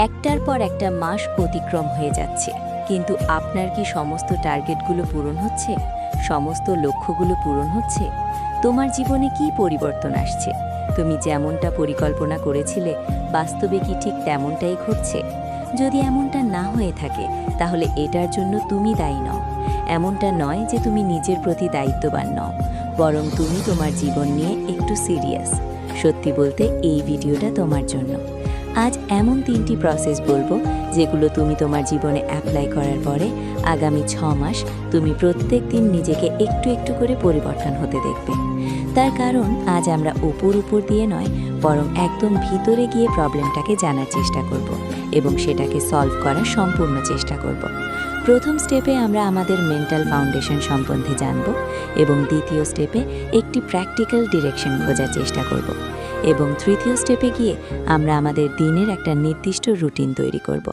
একটার পর একটা মাস অতিক্রম হয়ে যাচ্ছে, কিন্তু আপনার কি সমস্ত টার্গেটগুলো পূরণ হচ্ছে? সমস্ত লক্ষ্যগুলো পূরণ হচ্ছে? তোমার জীবনে কি পরিবর্তন আসছে? তুমি যেমনটা পরিকল্পনা করেছিলে, বাস্তবে কি ঠিক তেমনটাই ঘটছে? যদি এমনটা না হয়ে থাকে, তাহলে এটার জন্য তুমি দায়ী নও। এমনটা নয় যে তুমি নিজের প্রতি দায়িত্ববান নও, বরং তুমি তোমার জীবন নিয়ে একটু সিরিয়াস। সত্যি বলতে এই ভিডিওটা তোমার জন্য। আজ এমন 3টি প্রসেস বলবো যেগুলো তুমি তোমার জীবনে অ্যাপ্লাই করার পরে আগামী 6 মাস তুমি প্রত্যেক দিন নিজেকে একটু একটু করে পরিবর্তন হতে দেখবে। তার কারণ আজ আমরা উপর দিয়ে নয়, বরং একদম ভিতরে গিয়ে প্রবলেমটাকে জানার চেষ্টা করব এবং সেটাকে সলভ করার সম্পূর্ণ চেষ্টা করব। প্রথম স্টেপে আমরা আমাদের মেন্টাল ফাউন্ডেশন সম্বন্ধে জানব এবং দ্বিতীয় স্টেপে একটি প্র্যাকটিক্যাল ডিরেকশন খোঁজার চেষ্টা করব এবং তৃতীয় স্টেপে গিয়ে আমরা আমাদের দিনের একটা নির্দিষ্ট রুটিন তৈরি করব,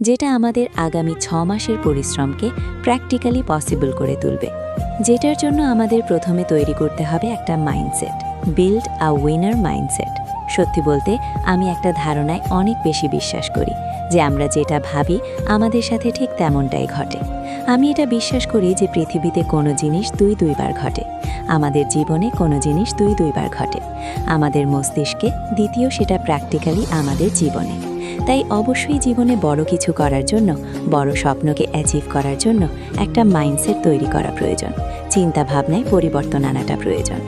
যেটা আমাদের আগামী 6 মাসের পরিশ্রমকে প্র্যাকটিক্যালি পসিবল করে তুলবে। যেটার জন্য আমাদের প্রথমে তৈরি করতে হবে একটা mindset, build a winner mindset. সত্যি বলতে আমি একটা ধারণায় অনেক বেশি বিশ্বাস করি যে আমরা যেটা ভাবি আমাদের সাথে ঠিক তেমনটাই ঘটে। আমি এটা বিশ্বাস করি যে পৃথিবীতে কোনো জিনিস দুইবার ঘটে, আমাদের জীবনে কোনো জিনিস দুইবার ঘটে, আমাদের মস্তিষ্কে, দ্বিতীয় সেটা প্র্যাকটিক্যালি আমাদের জীবনে। তাই অবশ্যই জীবনে বড় কিছু করার জন্য, বড় স্বপ্নকে অ্যাচিভ করার জন্য একটা মাইন্ডসেট তৈরি করা প্রয়োজন, চিন্তা ভাবনায় পরিবর্তন আনাটা প্রয়োজন।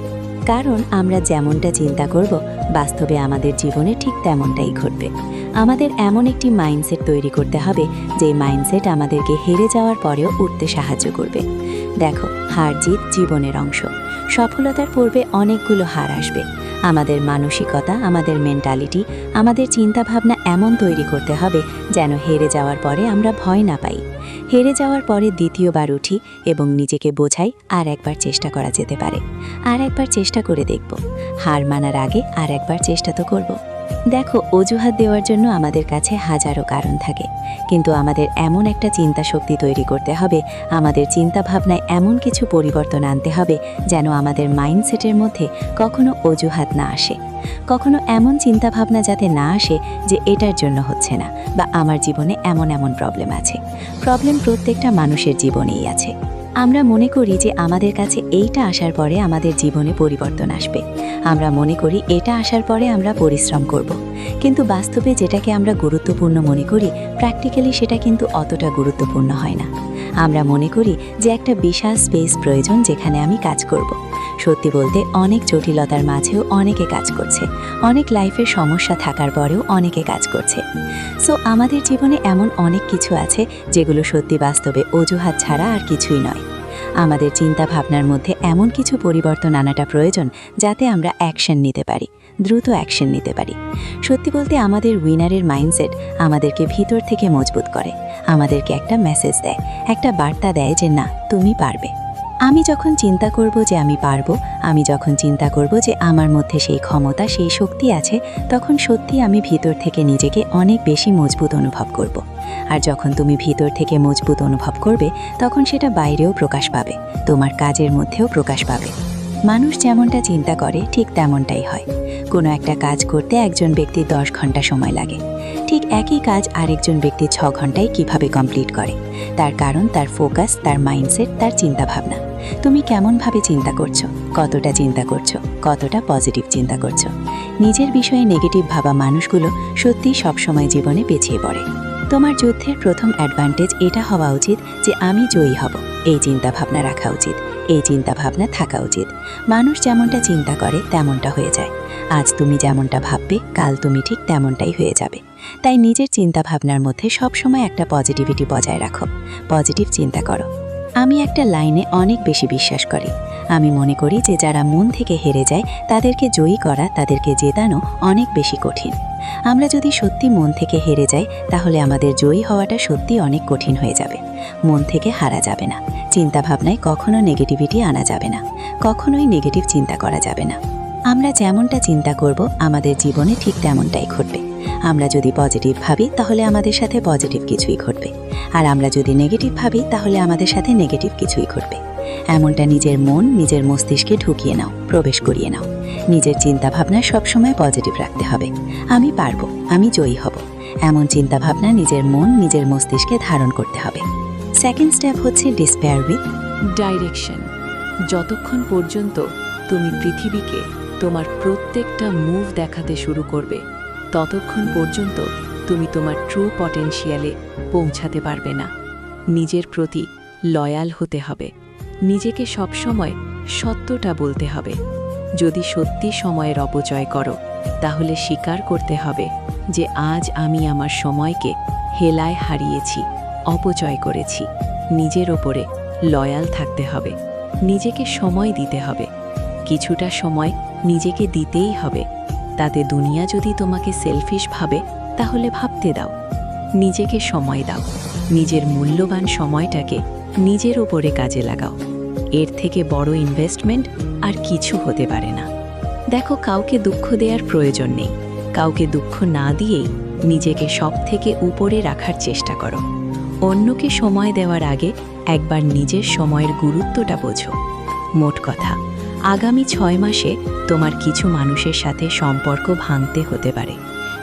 কারণ আমরা যেমনটা চিন্তা করব, বাস্তবে আমাদের জীবনে ঠিক তেমনটাই ঘটবে। আমাদের এমন একটি মাইন্ডসেট তৈরি করতে হবে যে মাইন্ডসেট আমাদেরকে হেরে যাওয়ার পরেও উঠতে সাহায্য করবে। দেখো, হার জিত জীবনের অংশ। সফলতার পূর্বে অনেকগুলো হার আসবে। আমাদের মানসিকতা, আমাদের মেন্টালিটি, আমাদের চিন্তাভাবনা এমন তৈরি করতে হবে যেন হেরে যাওয়ার পরে আমরা ভয় না পাই। হেরে যাওয়ার পরে দ্বিতীয়বার উঠি এবং নিজেকে বোঝাই আর একবার চেষ্টা করা যেতে পারে, আর একবার চেষ্টা করে দেখব। হার মানার আগে আর একবার চেষ্টা তো করব। দেখো, অজুহাত দেওয়ার জন্য আমাদের কাছে হাজারো কারণ থাকে, কিন্তু আমাদের এমন একটা চিন্তা শক্তি তৈরি করতে হবে, আমাদের চিন্তাভাবনায় এমন কিছু পরিবর্তন আনতে হবে যেন আমাদের মাইন্ডসেটের মধ্যে কখনো অজুহাত না আসে, কখনো এমন চিন্তাভাবনা যাতে না আসে যে এটার জন্য হচ্ছে না, বা আমার জীবনে এমন প্রবলেম আছে। প্রবলেম প্রত্যেকটা মানুষের জীবনেই আছে। আমরা মনে করি যে আমাদের কাছে এইটা আসার পরে আমাদের জীবনে পরিবর্তন আসবে। আমরা মনে করি এটা আসার পরে আমরা পরিশ্রম করব, কিন্তু বাস্তবে যেটাকে আমরা গুরুত্বপূর্ণ মনে করি, প্র্যাকটিক্যালি সেটা কিন্তু অতটা গুরুত্বপূর্ণ হয় না। আমরা মনে করি যে একটা বিশাল স্পেস প্রয়োজন যেখানে আমি কাজ করব। সত্যি বলতে অনেক জটিলতার মাঝেও অনেকে কাজ করছে, অনেক লাইফের সমস্যা থাকার পরেও অনেকে কাজ করছে। সো আমাদের জীবনে এমন অনেক কিছু আছে যেগুলো সত্যি বাস্তবে অজুহাত ছাড়া আর কিছুই নয়। আমাদের চিন্তা ভাবনার মধ্যে এমন কিছু পরিবর্তন আনাটা প্রয়োজন যাতে আমরা অ্যাকশন নিতে পারি, দ্রুত অ্যাকশন নিতে পারি। সত্যি বলতে আমাদের উইনারের মাইন্ডসেট আমাদেরকে ভিতর থেকে মজবুত করে, আমাদেরকে একটা মেসেজ দেয়, একটা বার্তা দেয় যে না, তুমি পারবে। আমি যখন চিন্তা করব যে আমি পারবো, আমি যখন চিন্তা করব যে আমার মধ্যে সেই ক্ষমতা, সেই শক্তি আছে, তখন সত্যি আমি ভিতর থেকে নিজেকে অনেক বেশি মজবুত অনুভব করব। আর যখন তুমি ভিতর থেকে মজবুত অনুভব করবে, তখন সেটা বাইরেও প্রকাশ পাবে, তোমার কাজের মধ্যেও প্রকাশ পাবে। মানুষ যেমনটা চিন্তা করে ঠিক তেমনটাই হয়। কোনো একটা কাজ করতে একজন ব্যক্তির 10 ঘন্টা সময় লাগে, ঠিক একই কাজ আরেকজন ব্যক্তি 6 ঘন্টায় কিভাবে কমপ্লিট করে। তার কারণ তার ফোকাস, তার মাইন্ডসেট, তার চিন্তাভাবনা। তুমি কেমনভাবে চিন্তা করছো, কতটা চিন্তা করছো, কতটা পজিটিভ চিন্তা করছো। নিজের বিষয়ে নেগেটিভ ভাবা মানুষগুলো সত্যিই সবসময় জীবনে পিছিয়ে পড়ে। তোমার যুদ্ধের প্রথম অ্যাডভান্টেজ এটা হওয়া উচিত যে আমি জয়ী হব, এই চিন্তাভাবনা রাখা উচিত, এই চিন্তাভাবনা থাকা উচিত। মানুষ যেমনটা চিন্তা করে তেমনটা হয়ে যায়। আজ তুমি যেমনটা ভাববে, কাল তুমি ঠিক তেমনটাই হয়ে যাবে। তাই নিজের চিন্তাভাবনার মধ্যে সবসময় একটা পজিটিভিটি বজায় রাখো, পজিটিভ চিন্তা করো। আমি একটা লাইনে অনেক বেশি বিশ্বাস করি। আমি মনে করি যে যারা মন থেকে হেরে যায় তাদেরকে জয়ী করা, তাদেরকে জেতানো অনেক বেশি কঠিন। আমরা যদি সত্যি মন থেকে হেরে যাই, তাহলে আমাদের জয়ী হওয়াটা সত্যি অনেক কঠিন হয়ে যাবে। মন থেকে হারা যাবে না, চিন্তাভাবনায় কখনো নেগেটিভিটি আনা যাবে না, কখনোই নেগেটিভ চিন্তা করা যাবে না। আমরা যেমনটা চিন্তা করব আমাদের জীবনে ঠিক তেমনটাই ঘটবে। আমরা যদি পজিটিভ ভাবি তাহলে আমাদের সাথে পজিটিভ কিছুই ঘটবে, আর আমরা যদি নেগেটিভ ভাবি তাহলে আমাদের সাথে নেগেটিভ কিছুই ঘটবে। এমনটা নিজের মন, নিজের মস্তিষ্কে ঢুকিয়ে নাও, প্রবেশ করিয়ে নাও। নিজের চিন্তাভাবনা সবসময় পজিটিভ রাখতে হবে। আমি পারবো, আমি জয়ী হব। এমন চিন্তাভাবনা নিজের মন, নিজের মস্তিষ্কে ধারণ করতে হবে। সেকেন্ড স্টেপ হচ্ছে ডিসপেয়ার উইথ ডাইরেকশন। যতক্ষণ পর্যন্ত তুমি পৃথিবীকে তোমার প্রত্যেকটা মুভ দেখাতে শুরু করবে, ততক্ষণ পর্যন্ত তুমি তোমার ট্রু পটেনশিয়ালে পৌঁছাতে পারবে না। নিজের প্রতি লয়াল হতে হবে, নিজেকে সবসময় সত্যটা বলতে হবে। যদি সত্যি সময়ের অপচয় করো, তাহলে স্বীকার করতে হবে যে আজ আমি আমার সময়কে হেলায় হারিয়েছি, অপচয় করেছি। নিজের ওপরে লয়াল থাকতে হবে, নিজেকে সময় দিতে হবে। কিছুটা সময় নিজেকে দিতেই হবে। তাতে দুনিয়া যদি তোমাকে সেলফিশ ভাবে, তাহলে ভাবতে দাও। নিজেকে সময় দাও, নিজের মূল্যবান সময়টাকে নিজের ওপরে কাজে লাগাও। এর থেকে বড় ইনভেস্টমেন্ট আর কিছু হতে পারে না। দেখো, কাউকে দুঃখ দেওয়ার প্রয়োজন নেই। কাউকে দুঃখ না দিয়েই নিজেকে সবথেকে উপরে রাখার চেষ্টা করো। অন্যকে সময় দেওয়ার আগে একবার নিজের সময়ের গুরুত্বটা বোঝো। মোট কথা, আগামী 6 মাসে তোমার কিছু মানুষের সাথে সম্পর্ক ভাঙতে হতে পারে।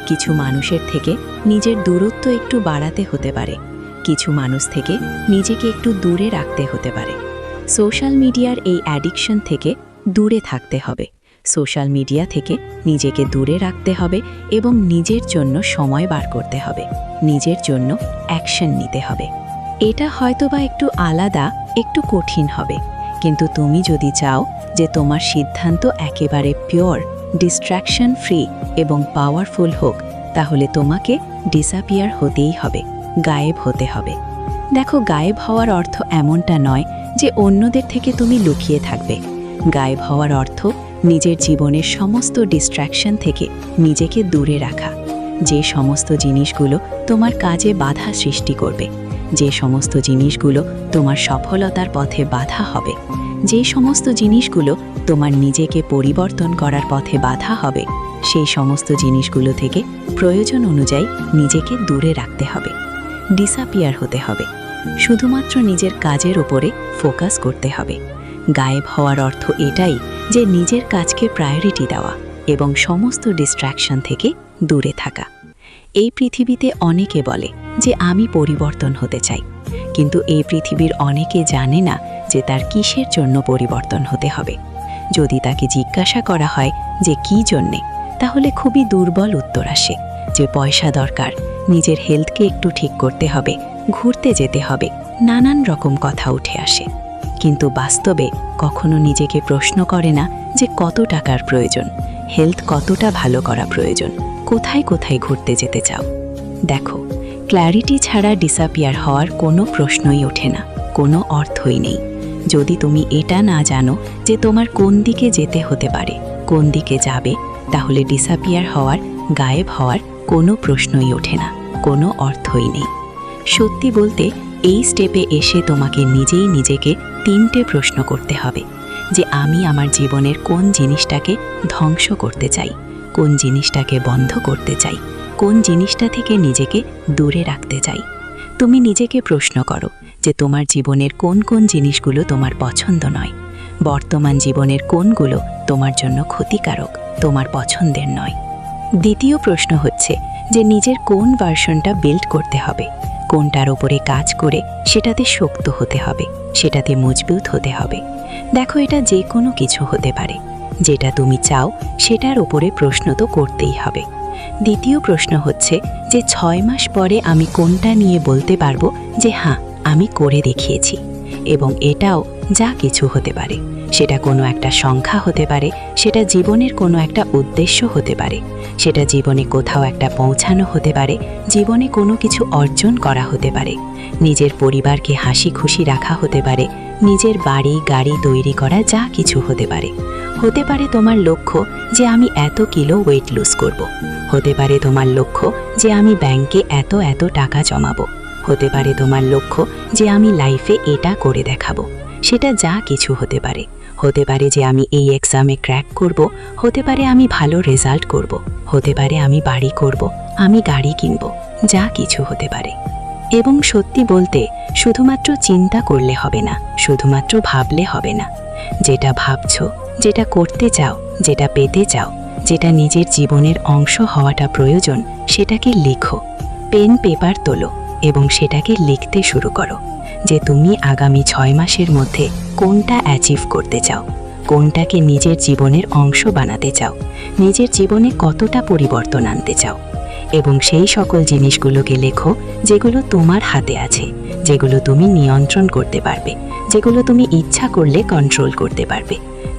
কিছু মানুষের থেকে নিজের দূরত্ব একটু বাড়াতে হতে পারে। কিছু মানুষ থেকে নিজেকে একটু দূরে রাখতে হতে পারে। সোশ্যাল মিডিয়ার এই অ্যাডিকশন থেকে দূরে থাকতে হবে। সোশ্যাল মিডিয়া থেকে নিজেকে দূরে রাখতে হবে এবং নিজের জন্য সময় বার করতে হবে। নিজের জন্য অ্যাকশন নিতে হবে। এটা হয়তোবা একটু আলাদা, একটু কঠিন হবে, কিন্তু তুমি যদি চাও যে তোমার সিদ্ধান্ত একেবারে পিওর, ডিস্ট্র্যাকশন ফ্রি এবং পাওয়ারফুল হোক, তাহলে তোমাকে ডিসঅ্যাপিয়ার হতেই হবে, গায়েব হতে হবে। দেখো, গায়েব হওয়ার অর্থ এমনটা নয় যে অন্যদের থেকে তুমি লুকিয়ে থাকবে। গায়েব হওয়ার অর্থ নিজের জীবনের সমস্ত ডিস্ট্র্যাকশন থেকে নিজেকে দূরে রাখা। যে সমস্ত জিনিসগুলো তোমার কাজে বাধা সৃষ্টি করবে, যে সমস্ত জিনিসগুলো তোমার সফলতার পথে বাধা হবে, যে সমস্ত জিনিসগুলো তোমার নিজেকে পরিবর্তন করার পথে বাধা হবে, সেই সমস্ত জিনিসগুলো থেকে প্রয়োজন অনুযায়ী নিজেকে দূরে রাখতে হবে, ডিসঅ্যাপিয়ার হতে হবে। শুধুমাত্র নিজের কাজের ওপরে ফোকাস করতে হবে। গায়েব হওয়ার অর্থ এটাই যে নিজের কাজকে প্রায়োরিটি দেওয়া এবং সমস্ত ডিস্ট্র্যাকশন থেকে দূরে থাকা। এই পৃথিবীতে অনেকে বলে যে আমি পরিবর্তন হতে চাই, কিন্তু এই পৃথিবীর অনেকে জানে না যে তার কিসের জন্য পরিবর্তন হতে হবে। যদি তাকে জিজ্ঞাসা করা হয় যে কী জন্যে, তাহলে খুবই দুর্বল উত্তর আসে যে পয়সা দরকার, নিজের হেলথকে একটু ঠিক করতে হবে, ঘুরতে যেতে হবে, নানান রকম কথা উঠে আসে। কিন্তু বাস্তবে কখনো নিজেকে প্রশ্ন করে না যে কত টাকার প্রয়োজন, হেলথ কতটা ভালো করা প্রয়োজন, কোথায় কোথায় ঘুরতে যেতে চাও। দেখো, ক্ল্যারিটি ছাড়া ডিসঅ্যাপিয়ার হওয়ার কোনো প্রশ্নই ওঠে না, কোনো অর্থই নেই। যদি তুমি এটা না জানো যে তোমার কোন দিকে যেতে হতে পারে, কোন দিকে যাবে, তাহলে ডিসঅ্যাপিয়ার হওয়ার, গায়েব হওয়ার কোনো প্রশ্নই ওঠে না, কোনো অর্থই নেই। সত্যি বলতে, এই স্টেপে এসে তোমাকে নিজেই নিজেকে 3টে প্রশ্ন করতে হবে যে আমি আমার জীবনের কোন জিনিসটাকে ধ্বংস করতে চাই, কোন জিনিসটাকে বন্ধ করতে চাই, কোন জিনিসটা থেকে নিজেকে দূরে রাখতে চাই। তুমি নিজেকে প্রশ্ন করো যে তোমার জীবনের কোন কোন জিনিসগুলো তোমার পছন্দ নয়, বর্তমান জীবনের কোনগুলো তোমার জন্য ক্ষতিকারক, তোমার পছন্দের নয়। দ্বিতীয় প্রশ্ন হচ্ছে যে নিজের কোন ভার্সনটা বিল্ড করতে হবে, কোনটার ওপরে কাজ করে সেটাতে শক্ত হতে হবে, সেটাতে মজবুত হতে হবে। দেখো, এটা যে কোনো কিছু হতে পারে। যেটা তুমি চাও সেটার ওপরে প্রশ্ন তো করতেই হবে। দ্বিতীয় প্রশ্ন হচ্ছে যে 6 মাস পরে আমি কোনটা নিয়ে বলতে পারবো যে হ্যাঁ, আমি করে দেখিয়েছি। এবং এটাও যা কিছু হতে পারে, সেটা কোনো একটা সংখ্যা হতে পারে, সেটা জীবনের কোনো একটা উদ্দেশ্য হতে পারে, সেটা জীবনে কোথাও একটা পৌঁছানো হতে পারে, জীবনে কোনো কিছু অর্জন করা হতে পারে, নিজের পরিবারকে হাসি খুশি রাখা হতে পারে, নিজের বাড়ি গাড়ি তৈরি করা, যা কিছু হতে পারে। হতে পারে তোমার লক্ষ্য যে আমি এত কিলো ওয়েট লুজ করব। হতে পারে তোমার লক্ষ্য যে আমি ব্যাংকে এত এত টাকা জমাবো। হতে পারে তোমার লক্ষ্য যে আমি লাইফে এটা করে দেখাবো। সেটা যা কিছু হতে পারে। হতে পারে যে আমি এই এক্সামে ক্র্যাক করব, হতে পারে আমি ভালো রেজাল্ট করব, হতে পারে আমি বাড়ি করব, আমি গাড়ি কিনব, যা কিছু হতে পারে। এবং সত্যি বলতে, শুধুমাত্র চিন্তা করলে হবে না, শুধুমাত্র ভাবলে হবে না। যেটা ভাবছো, যেটা করতে চাও, যেটা পেতে চাও, যেটা নিজের জীবনের অংশ হওয়াটা প্রয়োজন, সেটাকে লেখো, পেন পেপার তোলো এবং সেটাকে লিখতে শুরু করো যে তুমি আগামী 6 মাসের মধ্যে কোনটা অ্যাচিভ করতে চাও, কোনটাকে নিজের জীবনের অংশ বানাতে চাও, নিজের জীবনে কতটা পরিবর্তন আনতে চাও। এবং সেই সকল জিনিসগুলোকে লেখো যেগুলো তোমার হাতে আছে, যেগুলো তুমি নিয়ন্ত্রণ করতে পারবে, যেগুলো তুমি ইচ্ছা করলে কন্ট্রোল করতে পারবে।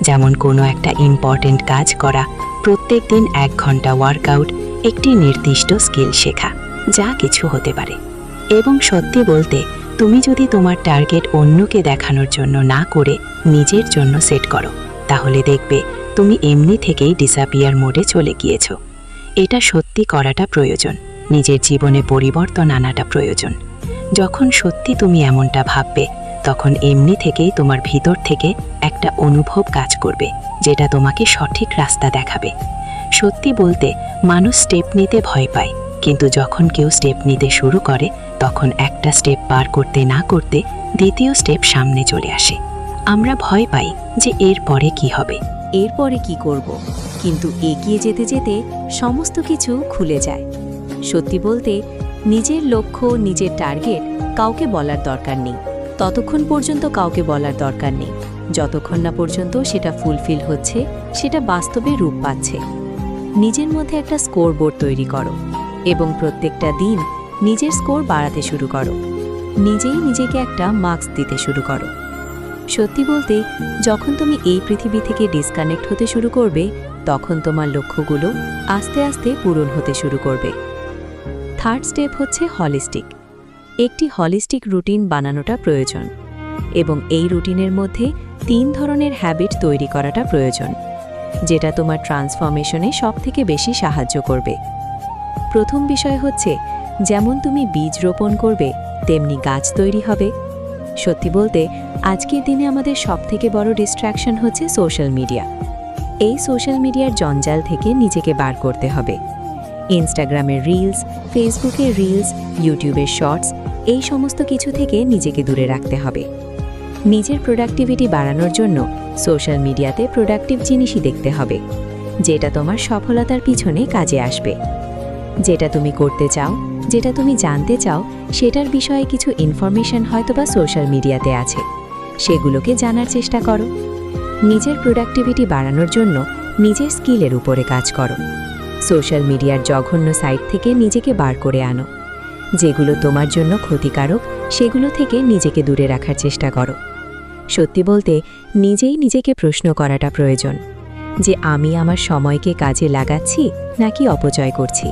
যেমন কোনো একটা ইম্পর্ট্যান্ট কাজ করা, প্রত্যেক দিন 1 ঘন্টা ওয়ার্কআউট, একটি নির্দিষ্ট স্কিল শেখা, যা কিছু হতে পারে। এবং সত্যি বলতে, তুমি যদি তোমার টার্গেট অন্যকে দেখানোর জন্য না করে নিজের জন্য সেট করো, তাহলে দেখবে তুমি এমনি থেকেই ডিসঅ্যাপিয়ার মোডে চলে গিয়েছো। এটা সত্যি করাটা প্রয়োজন, নিজের জীবনে পরিবর্তন আনাটা প্রয়োজন। যখন সত্যি তুমি এমনটা ভাববে, তখন এমনি থেকেই তোমার ভিতর থেকে একটা অনুভব কাজ করবে, যেটা তোমাকে সঠিক রাস্তা দেখাবে। সত্যি বলতে, মানুষ স্টেপ নিতে ভয় পায়, কিন্তু যখন কেউ স্টেপ নিতে শুরু করে, তখন একটা স্টেপ পার করতে না করতে দ্বিতীয় স্টেপ সামনে চলে আসে। আমরা ভয় পাই যে এরপরে কি হবে, এরপরে কি করব, কিন্তু এগিয়ে যেতে যেতে সমস্ত কিছু খুলে যায়। সত্যি বলতে, নিজের লক্ষ্য, নিজের টার্গেট কাউকে বলার দরকার নেই। ততক্ষণ পর্যন্ত কাউকে বলার দরকার নেই যতক্ষণ না পর্যন্ত সেটা ফুলফিল হচ্ছে, সেটা বাস্তবে রূপ পাচ্ছে। নিজের মধ্যে একটা স্কোর বোর্ড তৈরি করো এবং প্রত্যেকটা দিন নিজের স্কোর বাড়াতে শুরু করো। নিজেই নিজেকে একটা মার্কস দিতে শুরু করো। সত্যি বলতে, যখন তুমি এই পৃথিবী থেকে ডিসকানেক্ট হতে শুরু করবে, তখন তোমার লক্ষ্যগুলো আস্তে আস্তে পূরণ হতে শুরু করবে। থার্ড স্টেপ হচ্ছে হলিস্টিক। একটি হলিস্টিক রুটিন বানানোটা প্রয়োজন এবং এই রুটিনের মধ্যে 3 ধরনের হ্যাবিট তৈরি করাটা প্রয়োজন, যেটা তোমার ট্রান্সফরমেশনে সবথেকে বেশি সাহায্য করবে। প্রথম বিষয় হচ্ছে, যেমন তুমি বীজ রোপণ করবে, তেমনি গাছ তৈরি হবে। সত্যি বলতে, আজকের দিনে আমাদের সবথেকে বড় ডিস্ট্র্যাকশন হচ্ছে সোশ্যাল মিডিয়া। এই সোশ্যাল মিডিয়ার জঞ্জাল থেকে নিজেকে বার করতে হবে। ইনস্টাগ্রামের রিলস, ফেসবুকের রিলস, ইউটিউবের শর্টস, এই সমস্ত কিছু থেকে নিজেকে দূরে রাখতে হবে। নিজের প্রোডাক্টিভিটি বাড়ানোর জন্য সোশ্যাল মিডিয়াতে প্রোডাক্টিভ জিনিসই দেখতে হবে, যেটা তোমার সফলতার পিছনে কাজে আসবে। যেটা তুমি করতে চাও, যেটা তুমি জানতে চাও, সেটার বিষয়ে কিছু ইনফরমেশন হয়তোবা সোশ্যাল মিডিয়াতে আছে, সেগুলোকে জানার চেষ্টা করো। নিজের প্রোডাক্টিভিটি বাড়ানোর জন্য নিজের স্কিলের উপরে কাজ করো। সোশ্যাল মিডিয়ার জঘন্য সাইট থেকে নিজেকে বার করে আনো। যেগুলো তোমার জন্য ক্ষতিকারক, সেগুলো থেকে নিজেকে দূরে রাখার চেষ্টা করো। সত্যি বলতে, নিজেই নিজেকে প্রশ্ন করাটা প্রয়োজন যে আমি আমার সময়কে কাজে লাগাচ্ছি নাকি অপচয় করছি।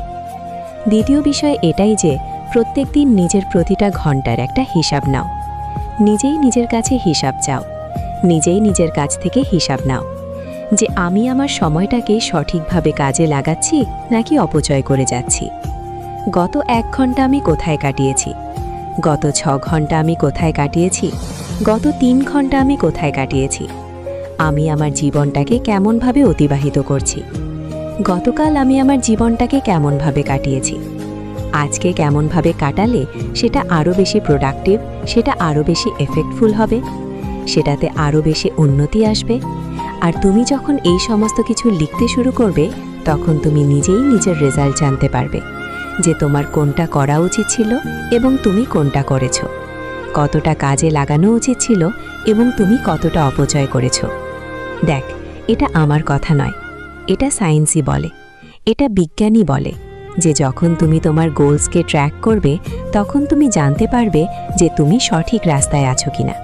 দ্বিতীয় বিষয় এটাই যে প্রত্যেকদিন নিজের প্রতিটা ঘন্টার একটা হিসাব নাও। নিজেই নিজের কাছে হিসাব চাও, নিজেই নিজের কাছ থেকে হিসাব নাও যে আমি আমার সময়টাকে সঠিকভাবে কাজে লাগাচ্ছি নাকি অপচয় করে যাচ্ছি। গত 1 ঘন্টা আমি কোথায় কাটিয়েছি, গত 6 ঘন্টা আমি কোথায় কাটিয়েছি, গত 3 ঘন্টা আমি কোথায় কাটিয়েছি। আমি আমার জীবনটাকে কেমনভাবে অতিবাহিত করছি। গতকাল আমি আমার জীবনটাকে কেমনভাবে কাটিয়েছি। আজকে কেমনভাবে কাটালে সেটা আরও বেশি প্রোডাক্টিভ, সেটা আরও বেশি এফেক্টফুল হবে, সেটাতে আরও বেশি উন্নতি আসবে। আর তুমি যখন এই সমস্ত কিছু লিখতে শুরু করবে, তখন তুমি নিজেই নিজের রেজাল্ট জানতে পারবে যে তোমার কোনটা করা উচিত ছিল এবং তুমি কোনটা করেছো, কতটা কাজে লাগানো উচিত ছিল এবং তুমি কতটা অপচয় করেছো। দেখ, এটা আমার কথা নয়, এটা সায়েন্সই বলে, এটা বিজ্ঞানই বলে যে যখন তুমি তোমার গোলসকে ট্র্যাক করবে, তখন তুমি জানতে পারবে যে তুমি সঠিক রাস্তায় আছো কিনা।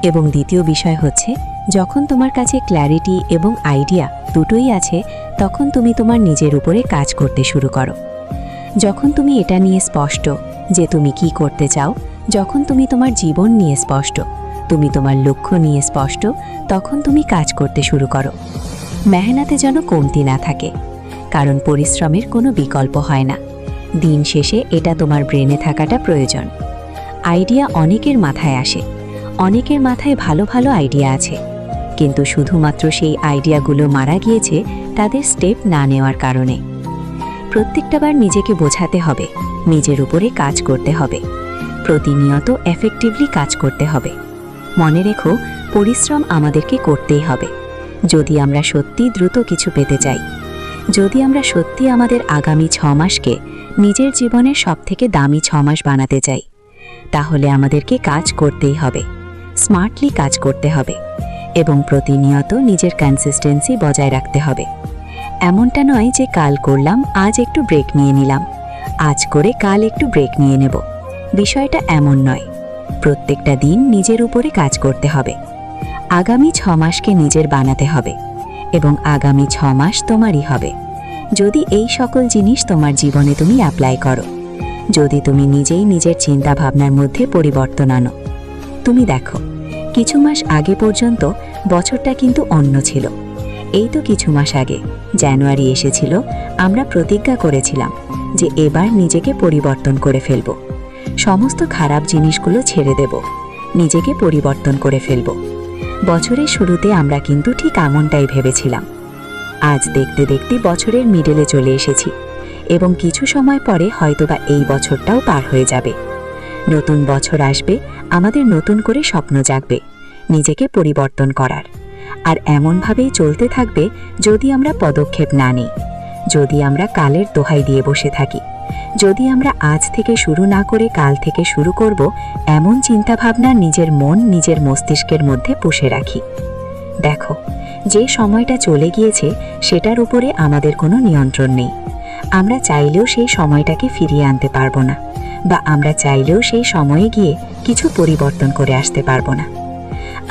এবং দ্বিতীয় বিষয় হচ্ছে, যখন তোমার কাছে ক্ল্যারিটি এবং আইডিয়া দুটোই আছে, তখন তুমি তোমার নিজের উপরে কাজ করতে শুরু করো। যখন তুমি এটা নিয়ে স্পষ্ট যে তুমি কি করতে চাও, যখন তুমি তোমার জীবন নিয়ে স্পষ্ট, তুমি তোমার লক্ষ্য নিয়ে স্পষ্ট, তখন তুমি কাজ করতে শুরু করো। মেহনতে যেন কমতি না থাকে, কারণ পরিশ্রমের কোনো বিকল্প হয় না। দিন শেষে এটা তোমার ব্রেনে থাকাটা প্রয়োজন। আইডিয়া অনেকের মাথায় আসে, অনেকের মাথায় ভালো ভালো আইডিয়া আছে, কিন্তু শুধুমাত্র সেই আইডিয়াগুলো মারা গিয়েছে তাদের স্টেপ না নেওয়ার কারণে। প্রত্যেকটা বার নিজেকে বোঝাতে হবে, নিজের উপরে কাজ করতে হবে, প্রতিনিয়ত এফেক্টিভলি কাজ করতে হবে। মনে রেখো, পরিশ্রম আমাদেরকে করতেই হবে যদি আমরা সত্যি দ্রুত কিছু পেতে চাই। যদি আমরা সত্যি আমাদের আগামী 6 মাসকে নিজের জীবনের সবথেকে দামি 6 মাস বানাতে চাই, তাহলে আমাদেরকে কাজ করতেই হবে, স্মার্টলি কাজ করতে হবে এবং প্রতিনিয়ত নিজের কনসিস্টেন্সি বজায় রাখতে হবে। এমনটা নয় যে কাল করলাম, আজ একটু ব্রেক নিয়ে নিলাম, আজ করে কাল একটু ব্রেক নিয়ে নেব। বিষয়টা এমন নয়। প্রত্যেকটা দিন নিজের উপরে কাজ করতে হবে। আগামী 6 মাসকে নিজের বানাতে হবে এবং আগামী 6 মাস তোমারই হবে যদি এই সকল জিনিস তোমার জীবনে তুমি অ্যাপ্লাই করো, যদি তুমি নিজেই নিজের চিন্তা ভাবনার মধ্যে পরিবর্তন আনো। তুমি দেখো, কিছু মাস আগে পর্যন্ত বছরটা কিন্তু অন্য ছিল। এই তো কিছু মাস আগে জানুয়ারি এসেছিল, আমরা প্রতিজ্ঞা করেছিলাম যে এবার নিজেকে পরিবর্তন করে ফেলব, সমস্ত খারাপ জিনিসগুলো ছেড়ে দেব, নিজেকে পরিবর্তন করে ফেলব। বছরের শুরুতে আমরা কিন্তু ঠিক এমনটাই ভেবেছিলাম। আজ দেখতে দেখতে বছরের মিডলে চলে এসেছি এবং কিছু সময় পরে হয়তোবা এই বছরটাও পার হয়ে যাবে। নতুন বছর আসবে, আমাদের নতুন করে স্বপ্ন জাগবে নিজেকে পরিবর্তন করার। আর এমনভাবেই চলতে থাকবে যদি আমরা পদক্ষেপ না নিই, যদি আমরা কালের দোহাই দিয়ে বসে থাকি, যদি আমরা আজ থেকে শুরু না করে কাল থেকে শুরু করব এমন চিন্তাভাবনা নিজের মন, নিজের মস্তিষ্কের মধ্যে পুষে রাখি। দেখো, যে সময়টা চলে গিয়েছে সেটার উপরে আমাদের কোনো নিয়ন্ত্রণ নেই। আমরা চাইলেও সেই সময়টাকে ফিরিয়ে আনতে পারবো না, বা আমরা চাইলেও সেই সময়ে গিয়ে কিছু পরিবর্তন করে আসতে পারবো না।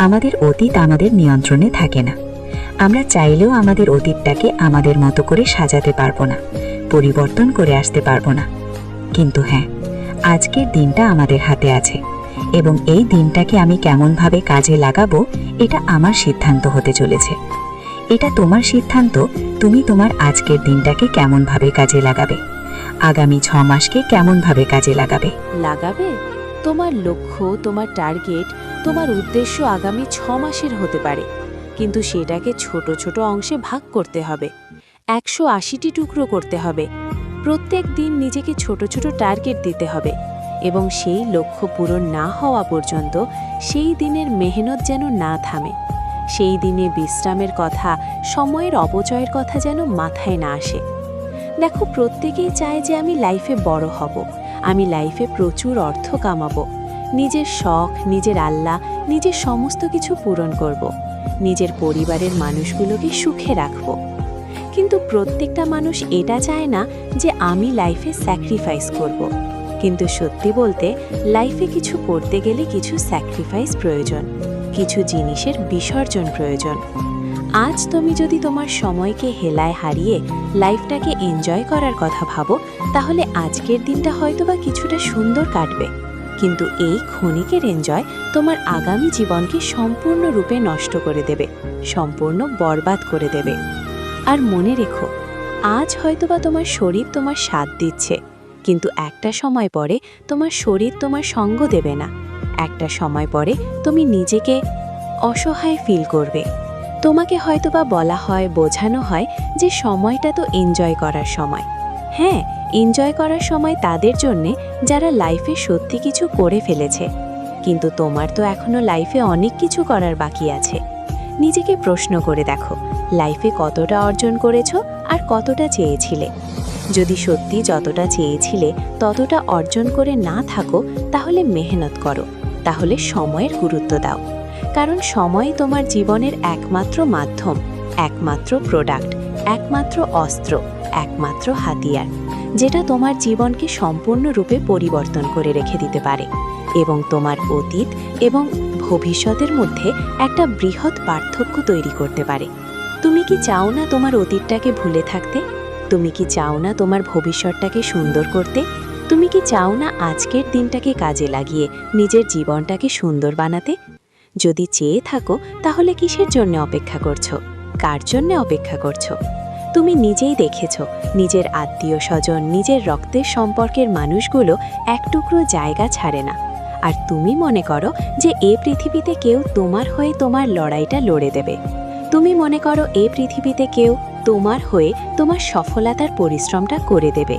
আমাদের অতীত আমাদের নিয়ন্ত্রণে থাকে না। আমরা চাইলেও আমাদের অতীতটাকে আমাদের মতো করে সাজাতে পারবো না, পরিবর্তন করে আসতে পারবো না। কিন্তু হ্যাঁ, আজকের দিনটা আমাদের হাতে আছে এবং এই দিনটাকে আমি কেমনভাবে কাজে লাগাবো এটা আমার সিদ্ধান্ত হতে চলেছে। এটা তোমার সিদ্ধান্ত, তুমি তোমার আজকের দিনটাকে কেমনভাবে কাজে লাগাবে, আগামী 6 মাসকে কেমনভাবে কাজে লাগাবে। তোমার লক্ষ্য, তোমার টার্গেট, তোমার উদ্দেশ্য আগামী 6 মাসের হতে পারে, কিন্তু সেটাকে ছোট ছোট অংশে ভাগ করতে হবে, 180টি টুকরো করতে হবে। প্রত্যেক দিন নিজেকে ছোট ছোট টার্গেট দিতে হবে এবং সেই লক্ষ্য পূরণ না হওয়া পর্যন্ত সেই দিনের মেহনত যেন না থামে। সেই দিনে বিশ্রামের কথা, সময়ের অপচয়ের কথা যেন মাথায় না আসে। দেখো, প্রত্যেকেই চায় যে আমি লাইফে বড় হব, আমি লাইফে প্রচুর অর্থ কামাবো, নিজের শখ, নিজের আল্লাহ, নিজের সমস্ত কিছু পূরণ করব, নিজের পরিবারের মানুষগুলোকে সুখে রাখব। কিন্তু প্রত্যেকটা মানুষ এটা চায় না যে আমি লাইফে স্যাক্রিফাইস করব। কিন্তু সত্যি বলতে, লাইফে কিছু করতে গেলে কিছু স্যাক্রিফাইস প্রয়োজন, কিছু জিনিসের বিসর্জন প্রয়োজন। আজ তুমি যদি তোমার সময়কে হেলায় হারিয়ে লাইফটাকে এনজয় করার কথা ভাবো, তাহলে আজকের দিনটা হয়তোবা কিছুটা সুন্দর কাটবে, কিন্তু এই ক্ষণিকের এনজয় তোমার আগামী জীবনকে সম্পূর্ণরূপে নষ্ট করে দেবে, সম্পূর্ণ বরবাদ করে দেবে। আর মনে রেখো, আজ হয়তোবা তোমার শরীর তোমার সাথ দিচ্ছে, কিন্তু একটা সময় পরে তোমার শরীর তোমার সঙ্গ দেবে না। একটা সময় পরে তুমি নিজেকে অসহায় ফিল করবে। তোমাকে হয়তোবা বলা হয়, বোঝানো হয় যে সময়টা তো এনজয় করার সময়। হ্যাঁ, এনজয় করার সময় তাদের জন্যে যারা লাইফে সত্যি কিছু করে ফেলেছে, কিন্তু তোমার তো এখনো লাইফে অনেক কিছু করার বাকি আছে। নিজেকে প্রশ্ন করে দেখো, লাইফে কতটা অর্জন করেছো আর কতটা চেয়েছিলে। যদি সত্যি যতটা চেয়েছিলে ততটা অর্জন করে না থাকো, তাহলে মেহনত করো, তাহলে সময়ের গুরুত্ব দাও। কারণ সময় তোমার জীবনের একমাত্র মাধ্যম, একমাত্র প্রোডাক্ট, একমাত্র অস্ত্র, একমাত্র হাতিয়ার, যেটা তোমার জীবনকে সম্পূর্ণরূপে পরিবর্তন করে রেখে দিতে পারে এবং তোমার অতীত এবং ভবিষ্যতের মধ্যে একটা বৃহৎ পার্থক্য তৈরি করতে পারে। তুমি কি চাও না তোমার অতীতটাকে ভুলে থাকতে? তুমি কি চাও না তোমার ভবিষ্যৎটাকে সুন্দর করতে? তুমি কি চাও না আজকের দিনটাকে কাজে লাগিয়ে নিজের জীবনটাকে সুন্দর বানাতে? যদি চেয়ে থাকো, তাহলে কিসের জন্য অপেক্ষা করছো? কার জন্য অপেক্ষা করছো? তুমি নিজেই দেখেছো, নিজের আত্মীয় স্বজন, নিজের রক্তের সম্পর্কের মানুষগুলো এক টুকরো জায়গা ছাড়ে না। আর তুমি মনে করো যে এই পৃথিবীতে কেউ তোমার হয়ে তোমার লড়াইটা লড়ে দেবে। তুমি মনে করো এই পৃথিবীতে কেউ তোমার হয়ে তোমার সফলতার পরিশ্রমটা করে দেবে।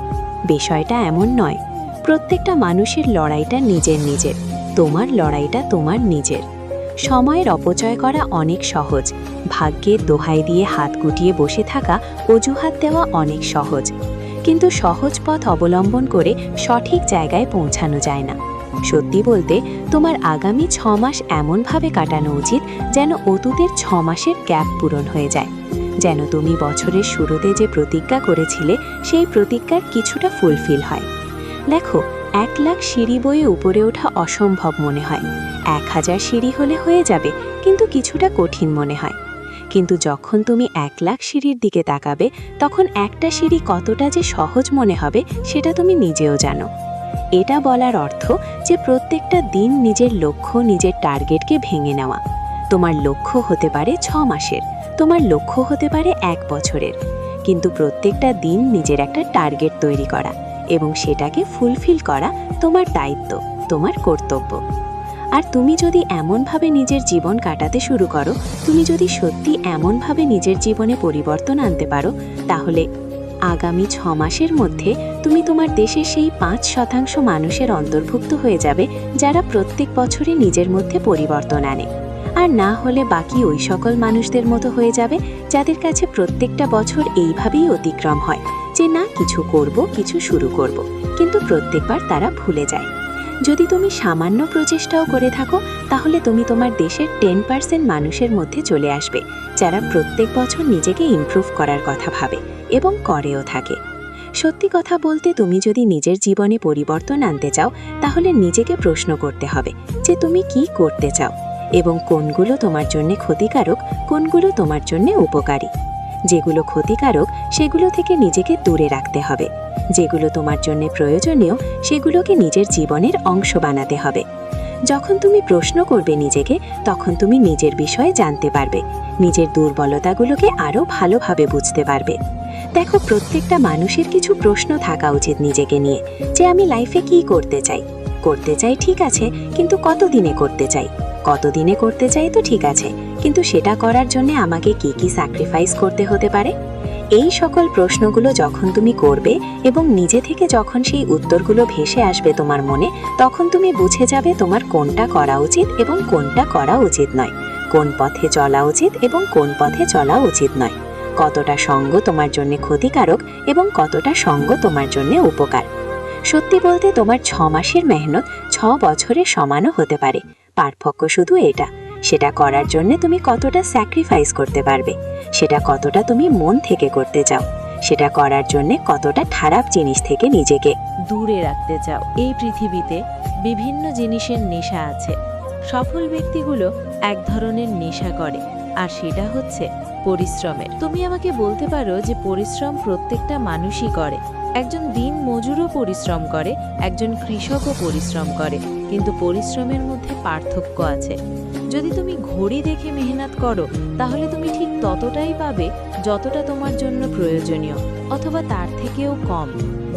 বিষয়টা এমন নয়। প্রত্যেকটা মানুষের লড়াইটা নিজের নিজের, তোমার লড়াইটা তোমার নিজের। সময়ের অপচয় করা অনেক সহজ, ভাগ্যের দোহাই দিয়ে হাত গুটিয়ে বসে থাকা অজুহাত দেওয়া অনেক সহজ, কিন্তু সহজ পথ অবলম্বন করে সঠিক জায়গায় পৌঁছানো যায় না। সত্যি বলতে তোমার আগামী 6 মাস এমনভাবে কাটানো উচিত যেন অতীতের 6 মাসের গ্যাপ পূরণ হয়ে যায়, যেন তুমি বছরের শুরুতে যে প্রতিজ্ঞা করেছিলে সেই প্রতিজ্ঞার কিছুটা ফুলফিল হয়। দেখো, 1 লাখ সিঁড়ি বয়ে উপরে ওঠা অসম্ভব মনে হয়, 1000 সিঁড়ি হলে হয়ে যাবে, কিন্তু কিছুটা কঠিন মনে হয়। কিন্তু যখন তুমি 1 লাখ সিঁড়ির দিকে তাকাবে, তখন একটা সিঁড়ি কতটা যে সহজ মনে হবে সেটা তুমি নিজেও জানো। এটা বলার অর্থ যে প্রত্যেকটা দিন নিজের লক্ষ্য, নিজের টার্গেটকে ভেঙে নেওয়া। তোমার লক্ষ্য হতে পারে 6 মাসের, তোমার লক্ষ্য হতে পারে 1 বছরের, কিন্তু প্রত্যেকটা দিন নিজের একটা টার্গেট তৈরি করা এবং সেটাকে ফুলফিল করা তোমার দায়িত্ব, তোমার কর্তব্য। আর তুমি যদি এমনভাবে নিজের জীবন কাটাতে শুরু করো, তুমি যদি সত্যি এমনভাবে নিজের জীবনে পরিবর্তন আনতে পারো, তাহলে আগামী 6 মাসের মধ্যে তুমি তোমার দেশের সেই 5% মানুষের অন্তর্ভুক্ত হয়ে যাবে যারা প্রত্যেক বছরে নিজের মধ্যে পরিবর্তন আনে। আর না হলে বাকি ওই সকল মানুষদের মতো হয়ে যাবে যাদের কাছে প্রত্যেকটা বছর এইভাবেই অতিক্রম হয় যে না, কিছু করব, কিছু শুরু করব, কিন্তু প্রত্যেকবার তারা ভুলে যায়। যদি তুমি সামান্য প্রচেষ্টাও করে থাকো, তাহলে তুমি তোমার দেশের 10% মানুষের মধ্যে চলে আসবে যারা প্রত্যেক বছর নিজেকে ইমপ্রুভ করার কথা ভাবে এবং করেও থাকে। সত্যি কথা বলতে, তুমি যদি নিজের জীবনে পরিবর্তন আনতে চাও, তাহলে নিজেকে প্রশ্ন করতে হবে যে তুমি কি করতে চাও এবং কোনগুলো তোমার জন্য ক্ষতিকারক, কোনগুলো তোমার জন্য উপকারী। যেগুলো ক্ষতিকারক সেগুলো থেকে নিজেকে দূরে রাখতে হবে, যেগুলো তোমার জন্য প্রয়োজনীয় সেগুলোকে নিজের জীবনের অংশ বানাতে হবে। যখন তুমি প্রশ্ন করবে নিজেকে, তখন তুমি নিজের বিষয়ে জানতে পারবে, নিজের দুর্বলতাগুলোকে আরও ভালোভাবে বুঝতে পারবে। দেখো, প্রত্যেকটা মানুষের কিছু প্রশ্ন থাকা উচিত নিজেকে নিয়ে, যে আমি লাইফে কি করতে চাই। করতে চাই ঠিক আছে, কিন্তু কতদিনে করতে চাই? কতদিনে করতে চাই তো ঠিক আছে, কিন্তু সেটা করার জন্য আমাকে কি কি স্যাক্রিফাইস করতে হতে পারে? এই সকল প্রশ্নগুলো যখন তুমি করবে এবং নিজে থেকে যখন সেই উত্তরগুলো ভেসে আসবে তোমার মনে, তখন তুমি বুঝে যাবে তোমার কোনটা করা উচিত এবং কোনটা করা উচিত নয়, কোন পথে চলা উচিত এবং কোন পথে চলা উচিত নয়, কতটা সঙ্গ তোমার জন্য ক্ষতিকারক এবং কতটা সঙ্গ তোমার জন্য উপকার। সত্যি বলতে, তোমার 6 মাসের মেহনত 6 বছরের সমানও হতে পারে। পার্থক্য শুধু এটা, সেটা করার জন্য তুমি কতটা স্যাক্রিফাইস করতে পারবে, সেটা কতটা তুমি মন থেকে করতে চাও, সেটা করার জন্য কতটা খারাপ জিনিস থেকে নিজেকে দূরে রাখতে চাও। এই পৃথিবীতে বিভিন্ন জিনিসের নেশা আছে। সফল ব্যক্তিগুলো এক ধরনের নেশা করে, আর সেটা হচ্ছে পরিশ্রমের। তুমি আমাকে বলতে পারো যে পরিশ্রম প্রত্যেকটা মানুষই করে। একজন দিন মজুরও পরিশ্রম করে, একজন কৃষকও পরিশ্রম করে, কিন্তু পরিশ্রমের মধ্যে পার্থক্য আছে। যদি তুমি ঘড়ি দেখে মেহনত করো, তাহলে তুমি ঠিক ততটাই পাবে যতটা তোমার জন্য প্রয়োজনীয়, অথবা তার থেকেও কম।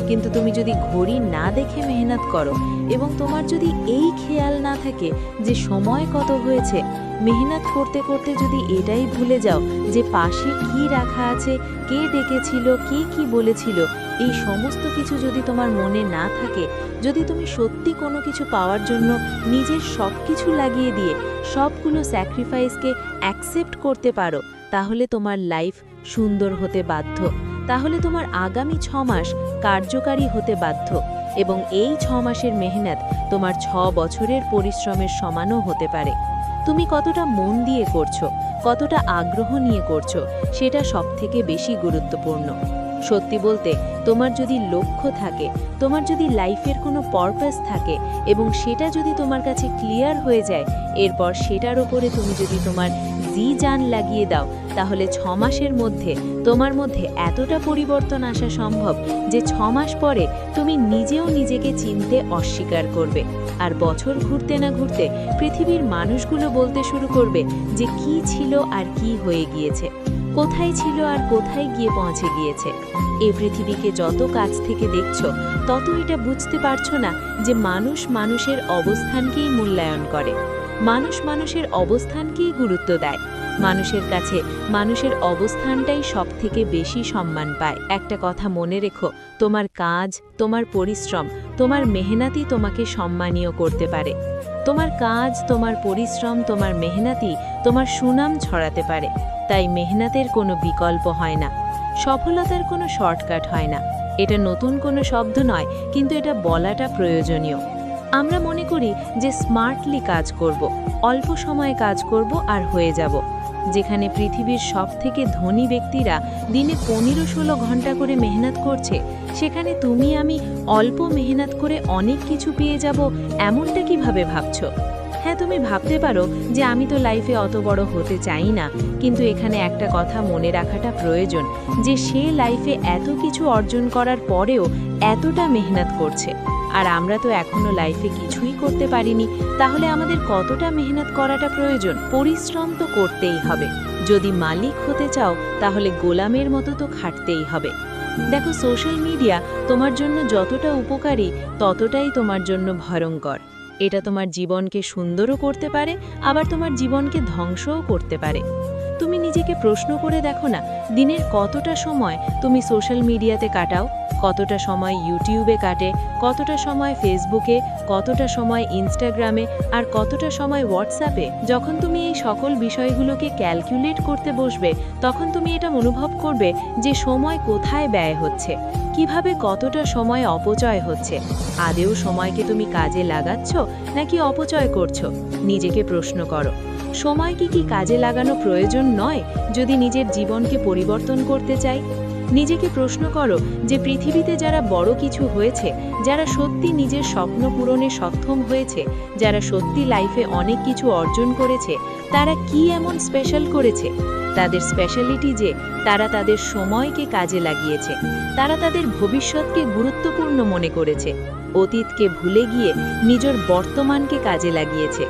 কিন্তু তুমি যদি ঘড়ি না দেখে মেহনত করো এবং তোমার যদি এই খেয়াল না থাকে যে সময় কত হয়েছে, মেহনত করতে করতে যদি এটাই ভুলে যাও যে পাশে কি রাখা আছে, কে ডেকেছিল, কে কি বলেছিল, এই সমস্ত কিছু যদি তোমার মনে না থাকে, যদি তুমি সত্যি কোনো কিছু পাওয়ার জন্য নিজের সব কিছু লাগিয়ে দিয়ে সবগুলো স্যাক্রিফাইসকে অ্যাকসেপ্ট করতে পারো, তাহলে তোমার লাইফ সুন্দর হতে বাধ্য। তাহলে তোমার আগামী 6 মাস কার্যকারী হতে বাধ্য এবং এই 6 মাসের মেহনত তোমার 6 বছরের পরিশ্রমের সমানও হতে পারে। তুমি কতটা মন দিয়ে করছো, কতটা আগ্রহ নিয়ে করছো, সেটা সবথেকে বেশি গুরুত্বপূর্ণ। সত্যি বলতে, তোমার যদি লক্ষ্য থাকে, তোমার যদি লাইফের কোনো পারপাস থাকে এবং সেটা যদি তোমার কাছে ক্লিয়ার হয়ে যায়, এরপর সেটার ওপরে তুমি যদি তোমার জান লাগিয়ে দাও, তাহলে 6 মাসের মধ্যে তোমার মধ্যে এতটা পরিবর্তন আসা সম্ভব যে 6 মাস পরে তুমি নিজেও নিজেকে চিনতে অস্বীকার করবে। আর বছর ঘুরতে না ঘুরতে পৃথিবীর মানুষগুলো বলতে শুরু করবে যে কি ছিল আর কি হয়ে গিয়েছে, কোথায় ছিল আর কোথায় গিয়ে পৌঁছে গিয়েছে। এই পৃথিবীকে যত কাছ থেকে দেখছো, তত এটা বুঝতে পারছো না যে মানুষ মানুষের অবস্থানকেই মূল্যায়ন করে, মানুষ মানুষের অবস্থানকেই গুরুত্ব দেয়। মানুষের কাছে মানুষের অবস্থানটাই সবথেকে বেশি সম্মান পায়। একটা কথা মনে রেখো, তোমার কাজ, তোমার পরিশ্রম, তোমার মেহনতই তোমাকে সম্মানীয় করতে পারে। তোমার কাজ, তোমার পরিশ্রম, তোমার মেহনতি তোমার সুনাম ছড়াতে পারে। তাই মেহনতের কোনো বিকল্প হয় না, সফলতার কোনো শর্টকাট হয় না। এটা নতুন কোনো শব্দ নয়, কিন্তু এটা বলাটা প্রয়োজনীয়। আমরা মনে করি যে স্মার্টলি কাজ করব, অল্প সময়ে কাজ করব আর হয়ে যাব। যেখানে পৃথিবীর সবথেকে ধনী ব্যক্তিরা দিনে 15-16 ঘন্টা করে মেহনত করছে, সেখানে তুমি আমি অল্প মেহনত করে অনেক কিছু পেয়ে যাব, এমনটা কিভাবে ভাবছো? হ্যাঁ, তুমি ভাবতে পারো যে আমি তো লাইফে অত বড় হতে চাই না, কিন্তু এখানে একটা কথা মনে রাখাটা প্রয়োজন যে সে লাইফে এত কিছু অর্জন করার পরেও এতটা মেহনত করছে, আর আমরা তো এখনো লাইফে কিছুই করতে পারিনি। তাহলে আমাদের কতটা মেহনত করাটা প্রয়োজন? পরিশ্রম তো করতেই হবে। যদি মালিক হতে চাও তাহলে গোলামের মতো তো খাটতেই হবে। দেখো, সোশ্যাল মিডিয়া তোমার জন্য যতটা উপকারী ততটাই তোমার জন্য ভয়ঙ্কর। এটা তোমার জীবনকে সুন্দরও করতে পারে, আবার তোমার জীবনকে ধ্বংসও করতে পারে। তুমি নিজেকে প্রশ্ন করে দেখো না, দিনের কতটা সময় তুমি সোশ্যাল মিডিয়াতে কাটাও? কতটা সময় ইউটিউবে কাটে, কতটা সময় ফেসবুকে, কতটা সময় ইনস্টাগ্রামে, আর কতটা সময় হোয়াটসঅ্যাপে? যখন তুমি এই সকল বিষয়গুলোকে ক্যালকুলেট করতে বসবে, তখন তুমি এটা অনুভব করবে যে সময় কোথায় ব্যয় হচ্ছে, কিভাবে কতটা সময় অপচয় হচ্ছে। আদেও সময়কে তুমি কাজে লাগাচ্ছ নাকি অপচয় করছো? নিজেকে প্রশ্ন করো। সময় কি কাজে লাগানো প্রয়োজন নয় যদি নিজের জীবনকে পরিবর্তন করতে চাই? নিজেকে প্রশ্ন করো যে পৃথিবীতে যারা বড় কিছু হয়েছে, যারা সত্যি নিজের স্বপ্ন পূরণে সক্ষম হয়েছে, যারা সত্যি লাইফে অনেক কিছু অর্জন করেছে, তারা কি এমন স্পেশাল করেছে? তাদের স্পেশালিটি যে তারা তাদের সময়কে কাজে লাগিয়েছে, তারা তাদের ভবিষ্যৎকে গুরুত্বপূর্ণ মনে করেছে, অতীতকে ভুলে গিয়ে নিজের বর্তমানকে কাজে লাগিয়েছে,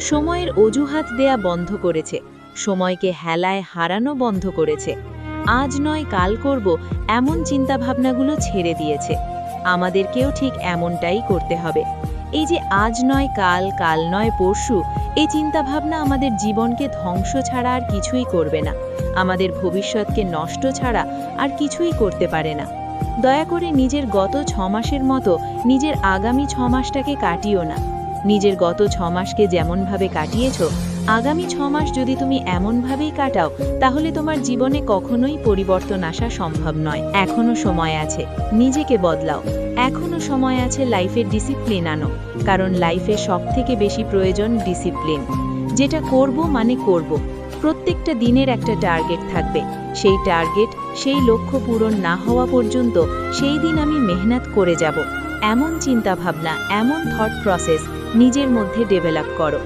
সময়ের অজুহাত দেয়া বন্ধ করেছে, সময়কে হেলায় হারানো বন্ধ করেছে, আজ নয় কাল করব এমন চিন্তাভাবনাগুলো ছেড়ে দিয়েছে। আমাদেরকেও ঠিক এমনটাই করতে হবে। এই যে আজ নয় কাল, কাল নয় পরশু, এই চিন্তাভাবনা আমাদের জীবনকে ধ্বংস ছাড়া আর কিছুই করবে না, আমাদের ভবিষ্যৎকে নষ্ট ছাড়া আর কিছুই করতে পারে না। দয়া করে নিজের গত 6 মাসের মতো নিজের আগামী 6 মাসটাকে কাটিও না। নিজের গত 6 মাসকে যেমনভাবে কাটিয়েছ, আগামী 6 মাস যদি তুমি এমনভাবেই কাটাও, তাহলে তোমার জীবনে কখনোই পরিবর্তন আসা সম্ভব নয়। এখনো সময় আছে, নিজেকে বদলাও। এখনো সময় আছে লাইফের ডিসিপ্লিন আনো, কারণ লাইফে সবথেকে বেশি প্রয়োজন ডিসিপ্লিন। যেটা করব মানে করব। প্রত্যেকটা দিনের একটা টার্গেট থাকবে, সেই টার্গেট, সেই লক্ষ্য পূরণ না হওয়া পর্যন্ত সেই দিন আমি মেহনত করে যাব, এমন চিন্তাভাবনা, এমন থট প্রসেস নিজের মধ্যে ডেভেলপ করো।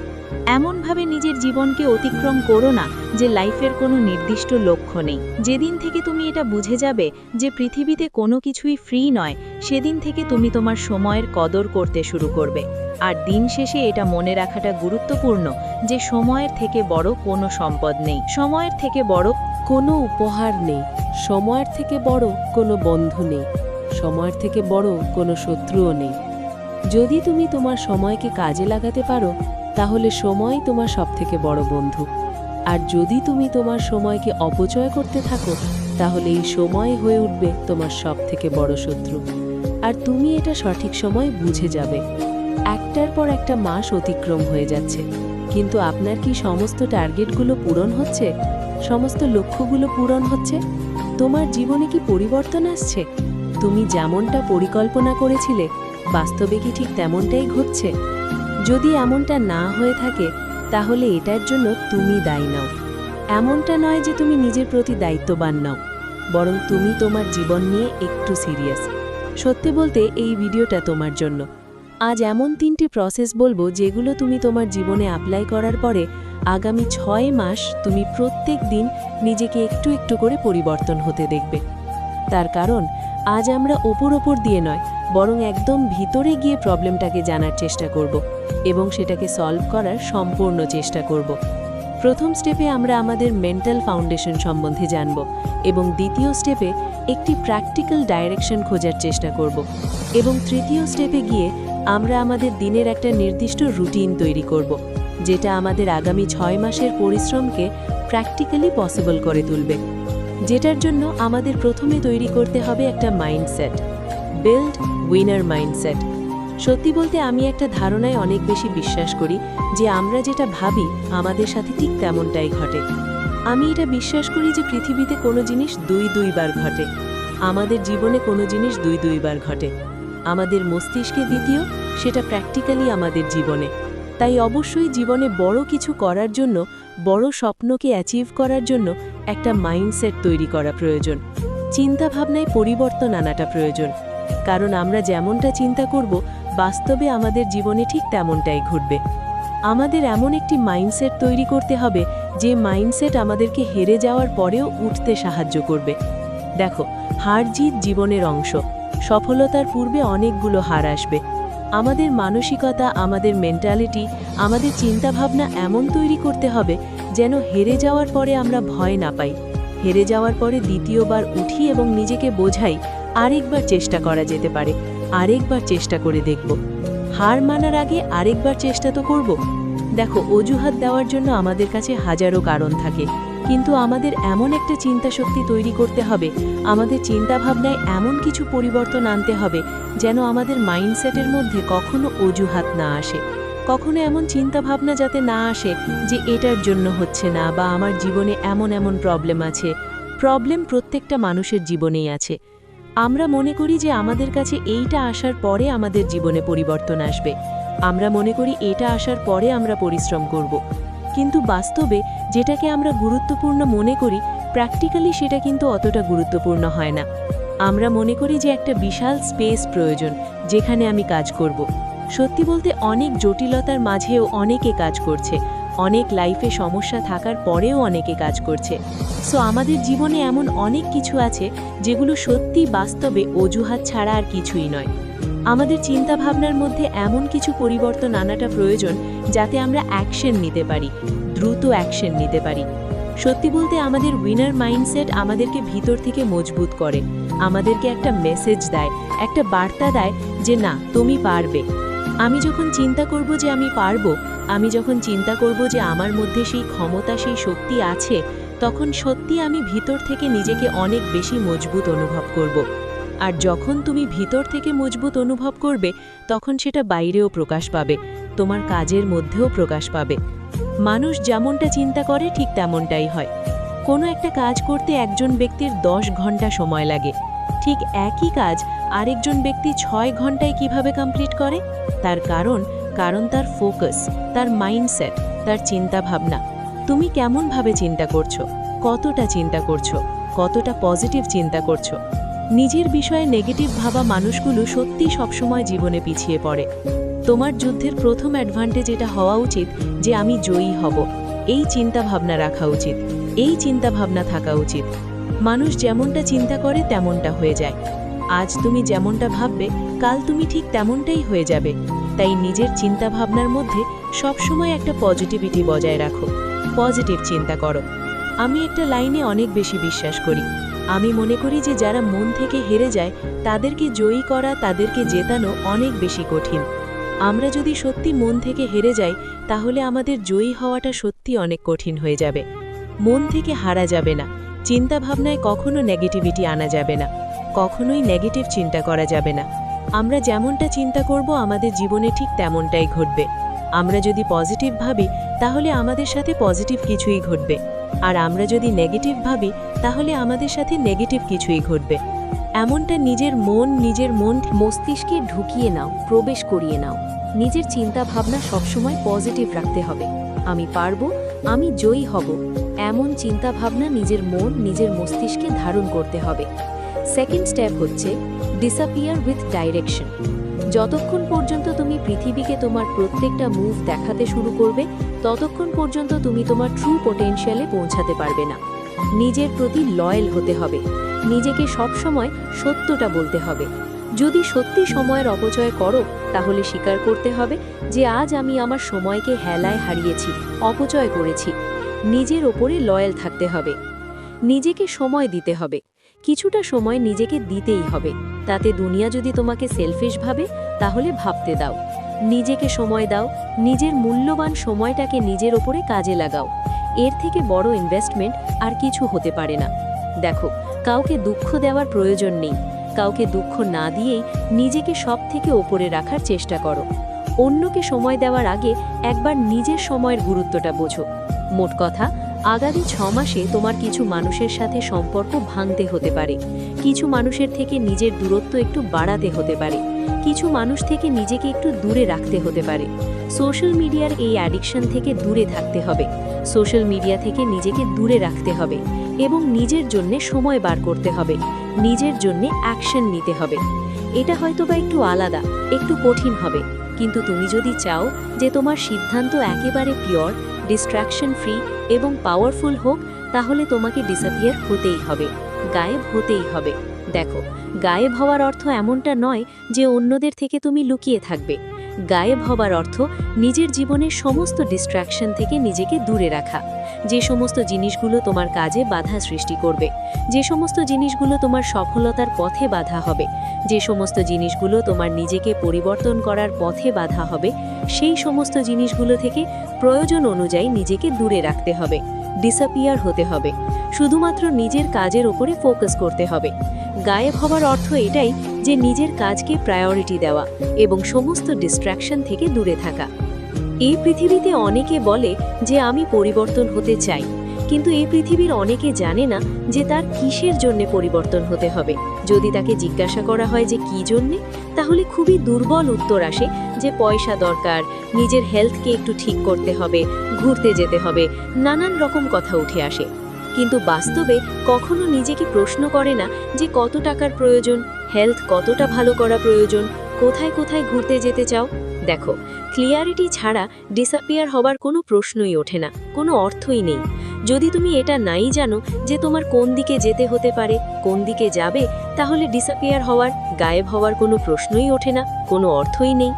এমনভাবে নিজের জীবনকে অতিক্রম করো না যে লাইফের কোনো নির্দিষ্ট লক্ষ্য নেই। যেদিন থেকে তুমি এটা বুঝে যাবে যে পৃথিবীতে কোনো কিছুই ফ্রি নয়, সেদিন থেকে তুমি তোমার সময়ের কদর করতে শুরু করবে। আর দিন শেষে এটা মনে রাখাটা গুরুত্বপূর্ণ যে সময়ের থেকে বড় কোনো সম্পদ নেই, সময়ের থেকে বড় কোনো উপহার নেই, সময়ের থেকে বড় কোনো বন্ধু নেই, সময়ের থেকে বড় কোনো শত্রুও নেই। যদি তুমি তোমার সময়কে কাজে লাগাতে পারো, তাহলে সময় তোমার সবথেকে বড় বন্ধু। আর যদি তুমি তোমার সময়কে অপচয় করতে থাকো, তাহলে এই সময় হয়ে উঠবে তোমার সবথেকে বড় শত্রু। আর তুমি এটা সঠিক সময় বুঝে যাবে। একটার পর একটা মাস অতিক্রম হয়ে যাচ্ছে, কিন্তু আপনার কি সমস্ত টার্গেটগুলো পূরণ হচ্ছে? সমস্ত লক্ষ্যগুলো পূরণ হচ্ছে? তোমার জীবনে কি পরিবর্তন আসছে? তুমি যেমনটা পরিকল্পনা করেছিলে, বাস্তবে কি ঠিক তেমনটাই ঘটছে? যদি এমনটা না হয়ে থাকে, তাহলে এটার জন্য তুমি দায়ী নাও। এমনটা নয় যে তুমি নিজের প্রতি দায়িত্ববান নাও, বরং তুমি তোমার জীবন নিয়ে একটু সিরিয়াস। সত্যি বলতে এই ভিডিওটা তোমার জন্য। আজ এমন 3টি প্রসেস বলবো যেগুলো তুমি তোমার জীবনে অ্যাপ্লাই করার পরে আগামী 6 মাস তুমি প্রত্যেক দিন নিজেকে একটু একটু করে পরিবর্তন হতে দেখবে। তার কারণ আজ আমরা ওপর দিয়ে নয়, বরং একদম ভিতরে গিয়ে প্রবলেমটাকে জানার চেষ্টা করব এবং সেটাকে সলভ করার সম্পূর্ণ চেষ্টা করব। প্রথম স্টেপে আমরা আমাদের মেন্টাল ফাউন্ডেশন সম্বন্ধে জানব এবং দ্বিতীয় স্টেপে একটি প্র্যাকটিক্যাল ডাইরেকশন খোঁজার চেষ্টা করব এবং তৃতীয় স্টেপে গিয়ে আমরা আমাদের দিনের একটা নির্দিষ্ট রুটিন তৈরি করব, যেটা আমাদের আগামী 6 মাসের পরিশ্রমকে প্র্যাকটিক্যালি পসিবল করে তুলবে। যেটার জন্য আমাদের প্রথমে তৈরি করতে হবে একটা মাইন্ডসেট, বিল্ড উইনার মাইন্ডসেট। সত্যি বলতে আমি একটা ধারণায় অনেক বেশি বিশ্বাস করি যে আমরা যেটা ভাবি আমাদের সাথে ঠিক তেমনটাই ঘটে। আমি এটা বিশ্বাস করি যে পৃথিবীতে কোনো জিনিস দুইবার ঘটে, আমাদের জীবনে কোনো জিনিস দুইবার ঘটে। আমাদের মস্তিষ্কে দ্বিতীয়, সেটা প্র্যাকটিক্যালি আমাদের জীবনে। তাই অবশ্যই জীবনে বড় কিছু করার জন্য, বড় স্বপ্নকে অ্যাচিভ করার জন্য একটা মাইন্ডসেট তৈরি করা প্রয়োজন। চিন্তাভাবনায় পরিবর্তন আনাটা প্রয়োজন, কারণ আমরা যেমনটা চিন্তা করব বাস্তবে আমাদের জীবনে ঠিক তেমনটাই ঘটবে। আমাদের এমন একটি মাইন্ডসেট তৈরি করতে হবে যে মাইন্ডসেট আমাদেরকে হেরে যাওয়ার পরেও উঠতে সাহায্য করবে। দেখো, হার জিত জীবনের অংশ। সফলতার পূর্বে অনেকগুলো হার আসবে। আমাদের মানসিকতা, আমাদের মেন্টালিটি, আমাদের চিন্তাভাবনা এমন তৈরি করতে হবে যেন হেরে যাওয়ার পরে আমরা ভয় না পাই। হেরে যাওয়ার পরে দ্বিতীয়বার উঠি এবং নিজেকে বোঝাই আরেকবার চেষ্টা করা যেতে পারে, আরেকবার চেষ্টা করে দেখব। হার মানার আগে আরেকবার চেষ্টা তো করব। দেখো, অজুহাত দেওয়ার জন্য আমাদের কাছে হাজারো কারণ থাকে, কিন্তু আমাদের এমন একটা চিন্তাশক্তি তৈরি করতে হবে, আমাদের চিন্তাভাবনায় এমন কিছু পরিবর্তন আনতে হবে যেন আমাদের মাইন্ডসেটের মধ্যে কখনো অজুহাত না আসে, কখনো এমন চিন্তাভাবনা যাতে না আসে যে এটার জন্য হচ্ছে না, বা আমার জীবনে এমন প্রবলেম আছে। প্রবলেম প্রত্যেকটা মানুষের জীবনেই আছে। আমরা মনে করি যে আমাদের কাছে এইটা আসার পরে আমাদের জীবনে পরিবর্তন আসবে, আমরা মনে করি এটা আসার পরে আমরা পরিশ্রম করব। কিন্তু বাস্তবে যেটাকে আমরা গুরুত্বপূর্ণ মনে করি, প্র্যাকটিক্যালি সেটা কিন্তু অতটা গুরুত্বপূর্ণ হয় না। আমরা মনে করি যে একটা বিশাল স্পেস প্রয়োজন যেখানে আমি কাজ করব। সত্যি বলতে অনেক জটিলতার মাঝেও অনেকে কাজ করছে, অনেক লাইফে সমস্যা থাকার পরেও অনেকে কাজ করছে। সো আমাদের জীবনে এমন অনেক কিছু আছে যেগুলো সত্যি বাস্তবে অজুহাত ছাড়া আর কিছুই নয়। আমাদের চিন্তাভাবনার মধ্যে এমন কিছু পরিবর্তন আনাটা প্রয়োজন যাতে আমরা অ্যাকশন নিতে পারি, দ্রুত অ্যাকশন নিতে পারি। সত্যি বলতে আমাদের উইনার মাইন্ডসেট আমাদেরকে ভিতর থেকে মজবুত করে, আমাদেরকে একটা মেসেজ দেয়, একটা বার্তা দেয় যে না, তুমি পারবে। আমি যখন চিন্তা করব যে আমি পারবো, আমি যখন চিন্তা করব যে আমার মধ্যে সেই ক্ষমতা, সেই শক্তি আছে, তখন সত্যি আমি ভিতর থেকে নিজেকে অনেক বেশি মজবুত অনুভব করব। আর যখন তুমি ভিতর থেকে মজবুত অনুভব করবে, তখন সেটা বাইরেও প্রকাশ পাবে, তোমার কাজের মধ্যেও প্রকাশ পাবে। মানুষ যেমনটা চিন্তা করে ঠিক তেমনটাই হয়। কোনো একটা কাজ করতে একজন ব্যক্তির 10 ঘন্টা সময় লাগে, ঠিক একই কাজ আরেকজন ব্যক্তি 6 ঘন্টায় কিভাবে কমপ্লিট করে? তার কারণ তার ফোকাস, তার মাইন্ডসেট, তার চিন্তাভাবনা। তুমি কেমনভাবে চিন্তা করছো, কতটা চিন্তা করছো, কতটা পজিটিভ চিন্তা করছো। নিজের বিষয়ে নেগেটিভ ভাবা মানুষগুলো সত্যি সবসময় জীবনে পিছিয়ে পড়ে। তোমার যুদ্ধের প্রথম অ্যাডভান্টেজ এটা হওয়া উচিত যে আমি জয়ী হব, এই চিন্তাভাবনা রাখা উচিত, এই চিন্তাভাবনা থাকা উচিত। মানুষ যেমনটা চিন্তা করে তেমনটা হয়ে যায়। আজ তুমি যেমনটা ভাববে, কাল তুমি ঠিক তেমনটাই হয়ে যাবে। তাই নিজের চিন্তাভাবনার মধ্যে সবসময় একটা পজিটিভিটি বজায় রাখো, পজিটিভ চিন্তা করো। আমি একটা লাইনে অনেক বেশি বিশ্বাস করি। আমি মনে করি যে যারা মন থেকে হেরে যায় তাদেরকে জয়ী করা, তাদেরকে জেতানো অনেক বেশি কঠিন। আমরা যদি সত্যি মন থেকে হেরে যাই তাহলে আমাদের জয়ী হওয়াটা সত্যি অনেক কঠিন হয়ে যাবে। মন থেকে হারা যাবে না, চিন্তাভাবনায় কখনো নেগেটিভিটি আনা যাবে না, কখনোই নেগেটিভ চিন্তা করা যাবে না। আমরা যেমনটা চিন্তা করব আমাদের জীবনে ঠিক তেমনটাই ঘটবে। আমরা যদি পজিটিভ ভাবি তাহলে আমাদের সাথে পজিটিভ কিছুই ঘটবে, আর আমরা যদি নেগেটিভ ভাবি তাহলে আমাদের সাথে নেগেটিভ কিছুই ঘটবে। এমনটা নিজের মন মস্তিষ্কে ঢুকিয়ে নাও, প্রবেশ করিয়ে নাও। নিজের চিন্তা ভাবনা সবসময় পজিটিভ রাখতে হবে। আমি পারবো, আমি জয়ী হব, এমন চিন্তা ভাবনা নিজের মন, নিজের মস্তিষ্কে ধারণ করতে হবে। সেকেন্ড স্টেপ হচ্ছে ডিসঅ্যাপিয়ার উইথ ডাইরেকশন। যতক্ষণ পর্যন্ত তুমি পৃথিবীকে তোমার প্রত্যেকটা মুভ দেখাতে শুরু করবে, ততক্ষণ পর্যন্ত তুমি তোমার ট্রু পোটেনশিয়ালে পৌঁছাতে পারবে না। নিজের প্রতি লয়াল হতে হবে, নিজেকে সবসময় সত্যটা বলতে হবে। যদি সত্যি সময়ের অপচয় করো তাহলে স্বীকার করতে হবে যে আজ আমি আমার সময়কে হেলায় হারিয়েছি, অপচয় করেছি। নিজের ওপরে লয়াল থাকতে হবে, নিজেকে সময় দিতে হবে। কিছুটা সময় নিজেকে দিতেই হবে। তাতে দুনিয়া যদি তোমাকে সেলফিশ ভাবে তাহলে ভাবতে দাও। নিজেকে সময় দাও, নিজের মূল্যবান সময়টাকে নিজের ওপরে কাজে লাগাও। এর থেকে বড় ইনভেস্টমেন্ট আর কিছু হতে পারে না। দেখো, কাউকে দুঃখ দেওয়ার প্রয়োজন নেই, কাউকে দুঃখ না দিয়েই নিজেকে সব থেকে ওপরে রাখার চেষ্টা করো। অন্যকে সময় দেওয়ার আগে একবার নিজের সময়ের গুরুত্বটা বোঝো। মোট কথা, আগামী 6 মাসে তোমার কিছু মানুষের সাথে সম্পর্ক ভাঙতে হতে পারে, কিছু মানুষের থেকে নিজের দূরত্ব একটু বাড়াতে হতে পারে, কিছু মানুষ থেকে নিজেকে একটু দূরে রাখতে হতে পারে। সোশ্যাল মিডিয়ার এই অ্যাডিকশন থেকে দূরে থাকতে হবে, সোশ্যাল মিডিয়া থেকে নিজেকে দূরে রাখতে হবে এবং নিজের জন্য সময় বার করতে হবে, নিজের জন্য অ্যাকশন নিতে হবে। এটা হয়তোবা একটু আলাদা, একটু কঠিন হবে, কিন্তু তুমি যদি চাও যে তোমার সিদ্ধান্ত একেবারে পিওর, ডিস্ট্র্যাকশন ফ্রি এবং পাওয়ারফুল হোক, তাহলে তোমাকে ডিসঅ্যাপিয়ার হতেই হবে, গায়েব হতেই হবে। দেখো, গায়েব হওয়ার অর্থ এমনটা নয় যে অন্যদের থেকে তুমি লুকিয়ে থাকবে। গায়েব হবার অর্থ নিজের জীবনের সমস্ত ডিস্ট্র্যাকশন থেকে নিজেকে দূরে রাখা। যে সমস্ত জিনিসগুলো তোমার কাজে বাধা সৃষ্টি করবে, যে সমস্ত জিনিসগুলো তোমার সফলতার পথে বাধা হবে, যে সমস্ত জিনিসগুলো তোমার নিজেকে পরিবর্তন করার পথে বাধা হবে, সেই সমস্ত জিনিসগুলো থেকে প্রয়োজন অনুযায়ী নিজেকে দূরে রাখতে হবে, ডিসঅ্যাপিয়ার হতে হবে। শুধুমাত্র নিজের কাজের উপরে ফোকাস করতে হবে। গায়েব হবার অর্থ এটাই যে নিজের কাজকে প্রায়োরিটি দেওয়া এবং সমস্ত ডিস্ট্র্যাকশন থেকে দূরে থাকা। এই পৃথিবীতে অনেকে বলে যে আমি পরিবর্তন হতে চাই, কিন্তু এই পৃথিবীর অনেকে জানে না যে তার কিসের জন্য পরিবর্তন হতে হবে। যদি তাকে জিজ্ঞাসা করা হয় যে কী জন্যে, তাহলে খুবই দুর্বল উত্তর আসে যে পয়সা দরকার, নিজের হেলথকে একটু ঠিক করতে হবে, ঘুরতে যেতে হবে, নানান রকম কথা উঠে আসে। কিন্তু বাস্তবে কখনো নিজেকে প্রশ্ন করে না যে কত টাকার প্রয়োজন, হেলথ কতটা ভালো করা প্রয়োজন, কোথায় কোথায় ঘুরতে যেতে চাও। দেখো, ক্লিয়ারিটি ছাড়া ডিসঅ্যাপিয়ার হবার কোনো প্রশ্নই ওঠে না, কোনো অর্থই নেই। যদি তুমি এটা নাই জানো যে তোমার কোন দিকে যেতে হতে পারে, কোন দিকে যাবে, তাহলে ডিসঅ্যাপিয়ার হওয়ার, গায়েব হওয়ার কোনো প্রশ্নই ওঠে না, কোনো অর্থই নেই।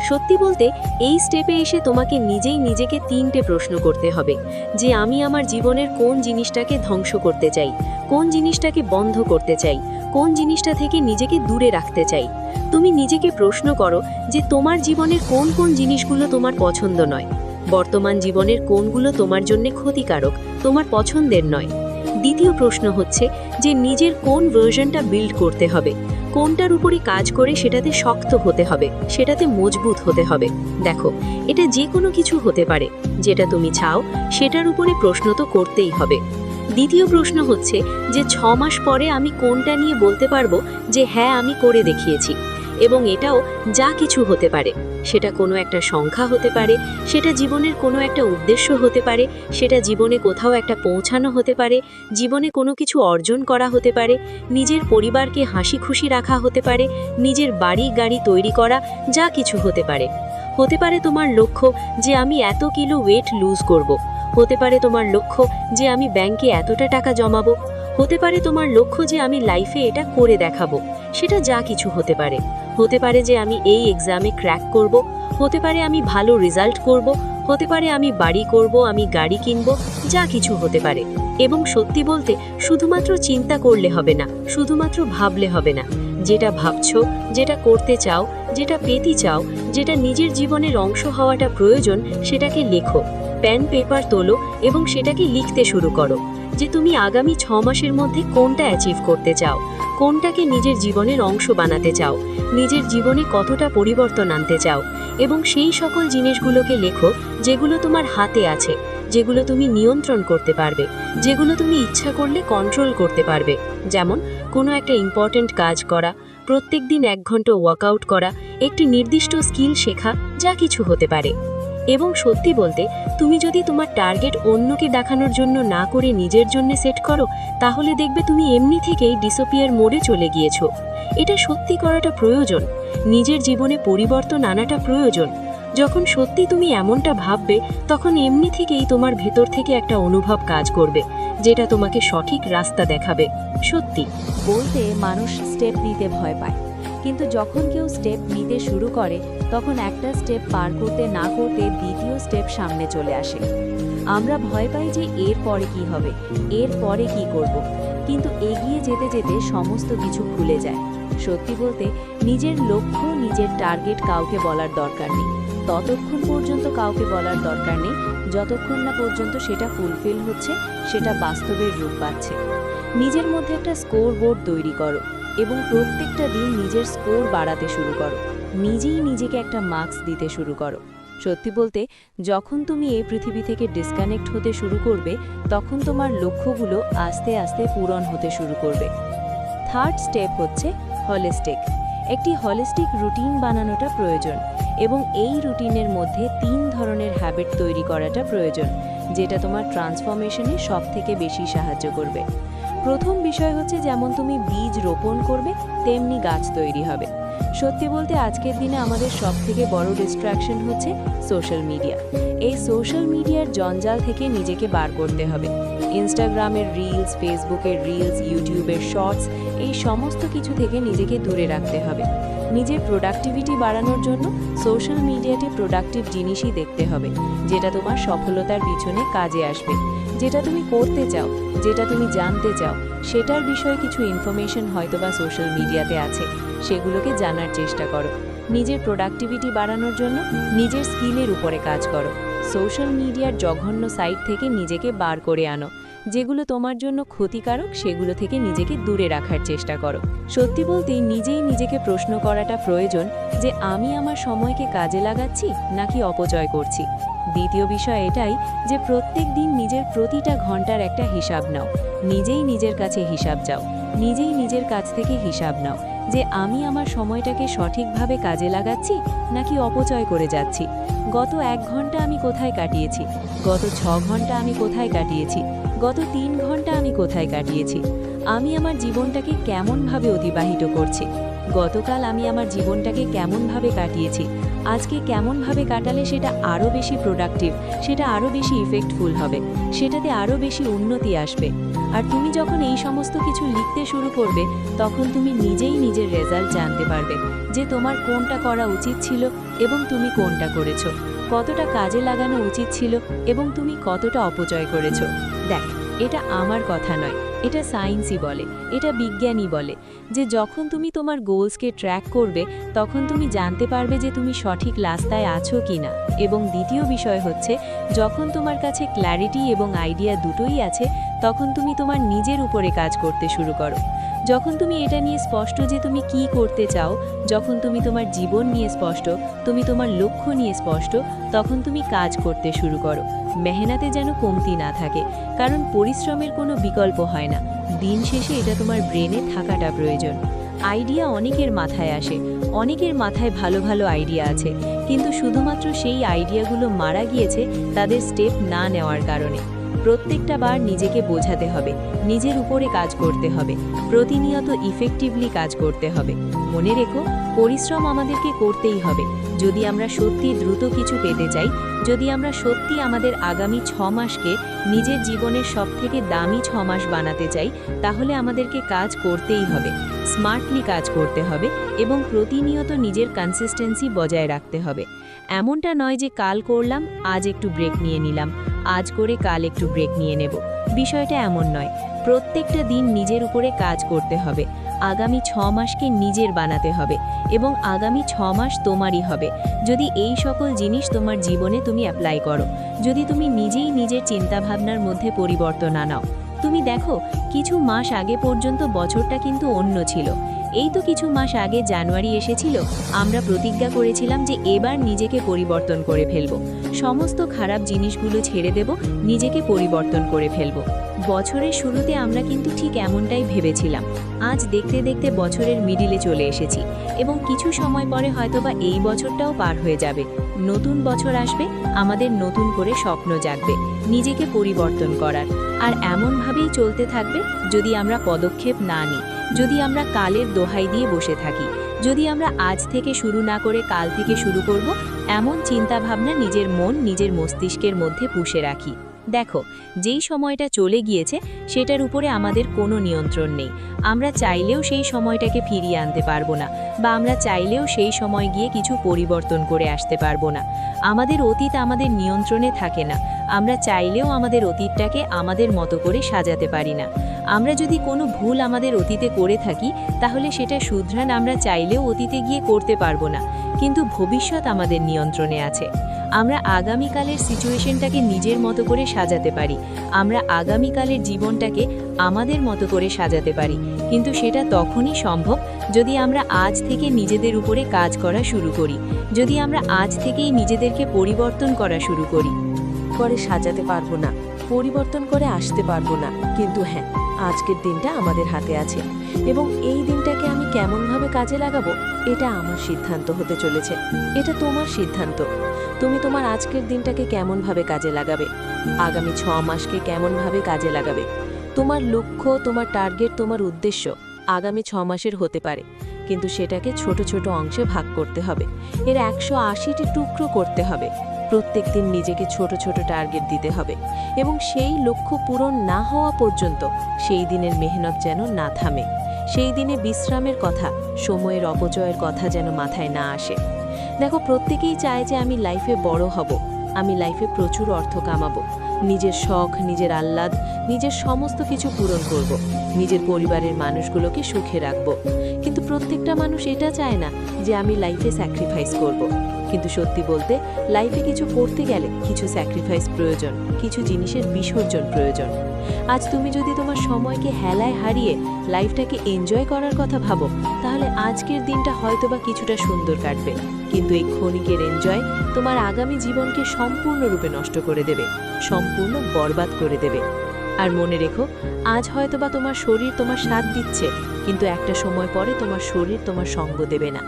সত্যি বলতে, এই স্টেপে এসে তোমাকে নিজেই নিজেকে 3টে প্রশ্ন করতে হবে যে আমি আমার জীবনের কোন জিনিসটাকে ধ্বংস করতে চাই, কোন জিনিসটাকে বন্ধ করতে চাই, কোন জিনিসটা থেকে নিজেকে দূরে রাখতে চাই। তুমি নিজেকে প্রশ্ন করো যে তোমার জীবনের কোন কোন জিনিসগুলো তোমার পছন্দ নয়, বর্তমান জীবনের কোনগুলো তোমার জন্য ক্ষতিকারক, তোমার পছন্দের নয়। দ্বিতীয় প্রশ্ন হচ্ছে যে নিজের কোন ভার্সনটা বিল্ড করতে হবে, কোনটার উপরে কাজ করে সেটাতে শক্ত হতে হবে, সেটাতে মজবুত হতে হবে। দেখো, এটা যে কোনো কিছু হতে পারে, যেটা তুমি চাও সেটার উপরে প্রশ্ন তো করতেই হবে। দ্বিতীয় প্রশ্ন হচ্ছে যে 6 মাস পরে আমি কোনটা নিয়ে বলতে পারবো যে হ্যাঁ আমি করে দেখিয়েছি। এবং এটাও যা কিছু হতে পারে, সেটা কোনো একটা সংখ্যা হতে পারে, সেটা জীবনের কোনো একটা উদ্দেশ্য হতে পারে, সেটা জীবনে কোথাও একটা পৌঁছানো হতে পারে, জীবনে কোনো কিছু অর্জন করা হতে পারে, নিজের পরিবারকে হাসি খুশি রাখা হতে পারে, নিজের বাড়ি গাড়ি তৈরি করা, যা কিছু হতে পারে। হতে পারে তোমার লক্ষ্য যে আমি এত কিলো ওয়েট লুজ করব, হতে পারে তোমার লক্ষ্য যে আমি ব্যাংকে এতটা টাকা জমাবো, হতে পারে তোমার লক্ষ্য যে আমি লাইফে এটা করে দেখাবো, সেটা যা কিছু হতে পারে। হতে পারে যে আমি এই এক্সামে ক্র্যাক করব, হতে পারে আমি ভালো রেজাল্ট করব, হতে পারে আমি বাড়ি করব, আমি গাড়ি কিনব, যা কিছু হতে পারে। এবং সত্যি বলতে শুধুমাত্র চিন্তা করলে হবে না, শুধুমাত্র ভাবলে হবে না। যেটা ভাবছো, যেটা করতে চাও, যেটা পেতে চাও, যেটা নিজের জীবনের অংশ হওয়াটা প্রয়োজন, সেটাকে লেখো, পেন পেপার তোলো এবং সেটাকে লিখতে শুরু করো যে তুমি আগামী 6 মাসের মধ্যে কোনটা অ্যাচিভ করতে চাও, কোনটাকে নিজের জীবনের অংশ বানাতে চাও, নিজের জীবনে কতটা পরিবর্তন আনতে চাও। এবং সেই সকল জিনিসগুলোকে লেখো যেগুলো তোমার হাতে আছে, যেগুলো তুমি নিয়ন্ত্রণ করতে পারবে, যেগুলো তুমি ইচ্ছা করলে কন্ট্রোল করতে পারবে। যেমন কোনো একটা ইম্পর্ট্যান্ট কাজ করা, প্রত্যেক দিন 1 ঘন্টা ওয়ার্কআউট করা, একটি নির্দিষ্ট স্কিল শেখা, যা কিছু হতে পারে। এবং সত্যি বলতে, তুমি যদি তোমার টার্গেট অন্যকে দেখানোর জন্য না করে নিজের জন্য সেট করো, তাহলে দেখবে তুমি এমনি থেকেই ডিসঅ্যাপিয়ার মোডে চলে গিয়েছো। এটা সত্যি করাটা প্রয়োজন, নিজের জীবনে পরিবর্তন আনাটা প্রয়োজন। যখন সত্যি তুমি এমনটা ভাববে, তখন এমনি থেকেই তোমার ভেতর থেকে একটা অনুভব কাজ করবে, যেটা তোমাকে সঠিক রাস্তা দেখাবে। সত্যি বলতে মানুষ স্টেপ নিতে ভয় পায়, কিন্তু যখন কেউ স্টেপ নিতে শুরু করে, তখন একটা স্টেপ পার করতে না করতে দ্বিতীয় স্টেপ সামনে চলে আসে। আমরা ভয় পাই যে এর পরে কি হবে, এর পরে কি করব, কিন্তু এগিয়ে যেতে যেতে সমস্ত কিছু ভুলে যায়। সত্যি বলতে, নিজের লক্ষ্য, নিজের টার্গেট কাউকে বলার দরকার নেই। ততক্ষণ পর্যন্ত কাউকে বলার দরকার নেই যতক্ষণ না পর্যন্ত সেটা ফুলফিল হচ্ছে, সেটা বাস্তবের রূপ পাচ্ছে। নিজের মধ্যে একটা স্কোর বোর্ড তৈরি করো, এবং প্রত্যেকটা দিন নিজের স্কোর বাড়াতে শুরু করো। নিজেই নিজেকে একটা মার্কস দিতে শুরু করো। সত্যি বলতে, যখন তুমি এই পৃথিবী থেকে ডিসকানেক্ট হতে শুরু করবে, তখন তোমার লক্ষ্যগুলো আস্তে আস্তে পূরণ হতে শুরু করবে। থার্ড স্টেপ হচ্ছে হলিস্টিক। একটি হলিস্টিক রুটিন বানানোটা প্রয়োজন, এবং এই রুটিনের মধ্যে 3 ধরনের হ্যাবিট তৈরি করাটা প্রয়োজন, যেটা তোমার ট্রান্সফরমেশনে সবথেকে বেশি সাহায্য করবে। প্রথম বিষয় হচ্ছে, যেমন তুমি বীজ রোপণ করবে, তেমনি গাছ তৈরি হবে। সত্যি বলতে, আজকের দিনে আমাদের সবথেকে বড় ডিস্ট্র্যাকশন হচ্ছে সোশ্যাল মিডিয়া। এই সোশ্যাল মিডিয়ার জঞ্জাল থেকে নিজেকে বার করতে হবে। ইনস্টাগ্রামের রিলস, ফেসবুকের রিলস, ইউটিউবের শর্টস, এই সমস্ত কিছু থেকে নিজেকে দূরে রাখতে হবে। নিজের প্রোডাক্টিভিটি বাড়ানোর জন্য সোশ্যাল মিডিয়াতে প্রোডাক্টিভ জিনিসই দেখতে হবে, যেটা তোমার সফলতার পিছনে কাজে আসবে। যেটা তুমি করতে চাও, যেটা তুমি জানতে চাও, সেটার বিষয়ে কিছু ইনফরমেশন হয়তোবা সোশ্যাল মিডিয়াতে আছে, সেগুলোকে জানার চেষ্টা করো। নিজের প্রোডাক্টিভিটি বাড়ানোর জন্য নিজের স্কিলের উপরে কাজ করো। সোশ্যাল মিডিয়ার জঘন্য সাইট থেকে নিজেকে বার করে আনো। যেগুলো তোমার জন্য ক্ষতিকারক, সেগুলো থেকে নিজেকে দূরে রাখার চেষ্টা করো। সত্যি বলতেই নিজেই নিজেকে প্রশ্ন করাটা প্রয়োজন যে আমি আমার সময়কে কাজে লাগাচ্ছি নাকি অপচয় করছি। দ্বিতীয় বিষয় এটাই যে প্রত্যেক দিন নিজের প্রতিটা ঘন্টার একটা হিসাব নাও। নিজেই নিজের কাছে হিসাব চাও, নিজেই নিজের কাছ থেকে হিসাব নাও যে আমি আমার সময়টাকে সঠিকভাবে কাজে লাগাচ্ছি নাকি অপচয় করে যাচ্ছি। গত 1 ঘন্টা আমি কোথায় কাটিয়েছি, গত 6 ঘন্টা আমি কোথায় কাটিয়েছি, গত 3 ঘন্টা আমি কোথায় কাটিয়েছি, আমি আমার জীবনটাকে কেমনভাবে অতিবাহিত করছি, গতকাল আমি আমার জীবনটাকে কেমনভাবে কাটিয়েছি, আজকে কেমনভাবে কাটালে সেটা আরও বেশি প্রোডাক্টিভ, সেটা আরও বেশি ইফেক্টফুল হবে, সেটাতে আরও বেশি উন্নতি আসবে। আর তুমি যখন এই সমস্ত কিছু লিখতে শুরু করবে, তখন তুমি নিজেই নিজের রেজাল্ট জানতে পারবে যে তোমার কোনটা করা উচিত ছিল এবং তুমি কোনটা করেছো, কতটা কাজে লাগানো উচিত ছিল এবং তুমি কতটা অপচয় করেছো। দেখ, এটা আমার কথা নয়, এটা সায়েন্সই বলে, এটা বিজ্ঞানই বলে যে যখন তুমি তোমার গোলসকে ট্র্যাক করবে, তখন তুমি জানতে পারবে যে তুমি সঠিক রাস্তায় আছো কিনা। এবং দ্বিতীয় বিষয় হচ্ছে, যখন তোমার কাছে ক্ল্যারিটি এবং আইডিয়া দুটোই আছে, তখন তুমি তোমার নিজের উপরে কাজ করতে শুরু করো। যখন তুমি এটা নিয়ে স্পষ্ট যে তুমি কি করতে চাও, যখন তুমি তোমার জীবন নিয়ে স্পষ্ট, তুমি তোমার লক্ষ্য নিয়ে স্পষ্ট, তখন তুমি কাজ করতে শুরু করো। মেহনতে যেন কমতি না থাকে, কারণ পরিশ্রমের কোনো বিকল্প হয় না। দিন শেষে এটা তোমার ব্রেনে থাকাটা প্রয়োজন। আইডিয়া অনেকের মাথায় আসে, অনেকের মাথায় ভালো ভালো আইডিয়া আছে, কিন্তু শুধুমাত্র সেই আইডিয়াগুলো মারা গিয়েছে তাদের স্টেপ না নেওয়ার কারণে। প্রত্যেকটা বার নিজেকে বোঝাতে হবে, নিজের উপরে কাজ করতে হবে, প্রতিনিয়ত ইফেক্টিভলি কাজ করতে হবে। মনে রেখো, পরিশ্রম আমাদেরকে করতেই হবে। যদি আমরা সত্যি দ্রুত কিছু পেতে চাই, যদি আমরা সত্যি আমাদের আগামী 6 মাসকে নিজের জীবনের সবথেকে দামি 6 মাস বানাতে চাই, তাহলে আমাদেরকে কাজ করতেই হবে, স্মার্টলি কাজ করতে হবে এবং প্রতিনিয়ত নিজের কনসিস্টেন্সি বজায় রাখতে হবে। এমনটা নয় যে কাল করলাম, আজ একটু ব্রেক নিয়ে নিলাম, আজ করে কাল একটু ব্রেক নিয়ে নেব। বিষয়টা এমন নয়। প্রত্যেকটা দিন নিজের উপরে কাজ করতে হবে। আগামী 6 মাসকে নিজের বানাতে হবে এবং আগামী 6 মাস তোমারই হবে, যদি এই সকল জিনিস তোমার জীবনে তুমি অ্যাপ্লাই করো, যদি তুমি নিজেই নিজের চিন্তাভাবনার মধ্যে পরিবর্তন আনাও। তুমি দেখো, কিছু মাস আগে পর্যন্ত বছরটা কিন্তু অন্য ছিল। এই তো কিছু মাস আগে জানুয়ারি এসেছিল, আমরা প্রতিজ্ঞা করেছিলাম যে এবার নিজেকে পরিবর্তন করে ফেলব, সমস্ত খারাপ জিনিসগুলো ছেড়ে দেব, নিজেকে পরিবর্তন করে ফেলব। বছরের শুরুতে আমরা কিন্তু ঠিক এমনটাই ভেবেছিলাম। আজ দেখতে দেখতে বছরের মিডিলে চলে এসেছি এবং কিছু সময় পরে হয়তোবা এই বছরটাও পার হয়ে যাবে। নতুন বছর আসবে, আমাদের নতুন করে স্বপ্ন জাগবে নিজেকে পরিবর্তন করার। আর এমনভাবেই চলতে থাকবে যদি আমরা পদক্ষেপ না নিই, যদি আমরা কালের দোহাই দিয়ে বসে থাকি, যদি আমরা আজ থেকে শুরু না করে কাল থেকে শুরু করব, এমন চিন্তাভাবনা নিজের মন, নিজের মস্তিষ্কের মধ্যে পুষে রাখি। দেখো, যেই সময়টা চলে গিয়েছে সেটার উপরে আমাদের কোনো নিয়ন্ত্রণ নেই। আমরা চাইলেও সেই সময়টাকে ফিরিয়ে আনতে পারবো না, বা আমরা চাইলেও সেই সময় গিয়ে কিছু পরিবর্তন করে আসতে পারবো না। আমাদের অতীত আমাদের নিয়ন্ত্রণে থাকে না। আমরা চাইলেও আমাদের অতীতটাকে আমাদের মতো করে সাজাতে পারি না। আমরা যদি কোনো ভুল আমাদের অতীতে করে থাকি, তাহলে সেটা শুধরান আমরা চাইলেও অতীতে গিয়ে করতে পারবো না, কিন্তু ভবিষ্যৎ আমাদের নিয়ন্ত্রণে আছে। আমরা আগামীকালের সিচুয়েশনটাকে নিজের মতো করে সাজাতে পারি, আমরা আগামীকালের জীবনটাকে আমাদের মতো করে সাজাতে পারি, কিন্তু সেটা তখনই সম্ভব যদি আমরা আজ থেকে নিজেদের উপরে কাজ করা শুরু করি, যদি আমরা আজ থেকেই নিজেদেরকে পরিবর্তন করা শুরু করি। করে সাজাতে পারবো না, পরিবর্তন করে আসতে পারবো না, কিন্তু হ্যাঁ, আজকের দিনটা আমাদের হাতে আছে এবং এই দিনটাকে আমি কেমনভাবে কাজে লাগাবো এটা আমার সিদ্ধান্ত হতে চলেছে। এটা তোমার সিদ্ধান্ত। তুমি তোমার আজকের দিনটাকে কেমনভাবে কাজে লাগাবে, আগামী 6 মাসকে কেমনভাবে কাজে লাগাবে। তোমার লক্ষ্য, তোমার টার্গেট, তোমার উদ্দেশ্য আগামী 6 মাসের হতে পারে, কিন্তু সেটাকে ছোট ছোট অংশে ভাগ করতে হবে, এর 180টি টুকরো করতে হবে। প্রত্যেক দিন নিজেকে ছোট ছোট টার্গেট দিতে হবে এবং সেই লক্ষ্য পূরণ না হওয়া পর্যন্ত সেই দিনের মেহনত যেন না থামে, সেই দিনে বিশ্রামের কথা, সময়ের অপচয়ের কথা যেন মাথায় না আসে। দেখো, প্রত্যেকেই চায় যে আমি লাইফে বড় হব, আমি লাইফে প্রচুর অর্থ কামাবো, নিজের শখ, নিজের আহ্লাদ, নিজের সমস্ত কিছু পূরণ করব, নিজের পরিবারের মানুষগুলোকে সুখে রাখব। কিন্তু প্রত্যেকটা মানুষ এটা চায় না যে আমি লাইফে স্যাক্রিফাইস করব। কিন্তু সত্যি বলতে লাইফে কিছু করতে গেলে কিছু স্যাক্রিফাইস প্রয়োজন, কিছু জিনিসের বিসর্জন প্রয়োজন। আজ তুমি যদি তোমার সময়কে হেলায় হারিয়ে লাইফটাকে এনজয় করার কথা ভাবো, তাহলে আজকের দিনটা হয়তোবা কিছুটা সুন্দর কাটবে, কিন্তু এই ক্ষণিকের এনজয় তোমার আগামী জীবনকে সম্পূর্ণরূপে নষ্ট করে দেবে, সম্পূর্ণ বরবাদ করে দেবে। আর মনে রেখো, আজ হয়তোবা তোমার শরীর তোমার সাথ দিচ্ছে, কিন্তু একটা সময় পরে তোমার শরীর তোমার সঙ্গ দেবে না।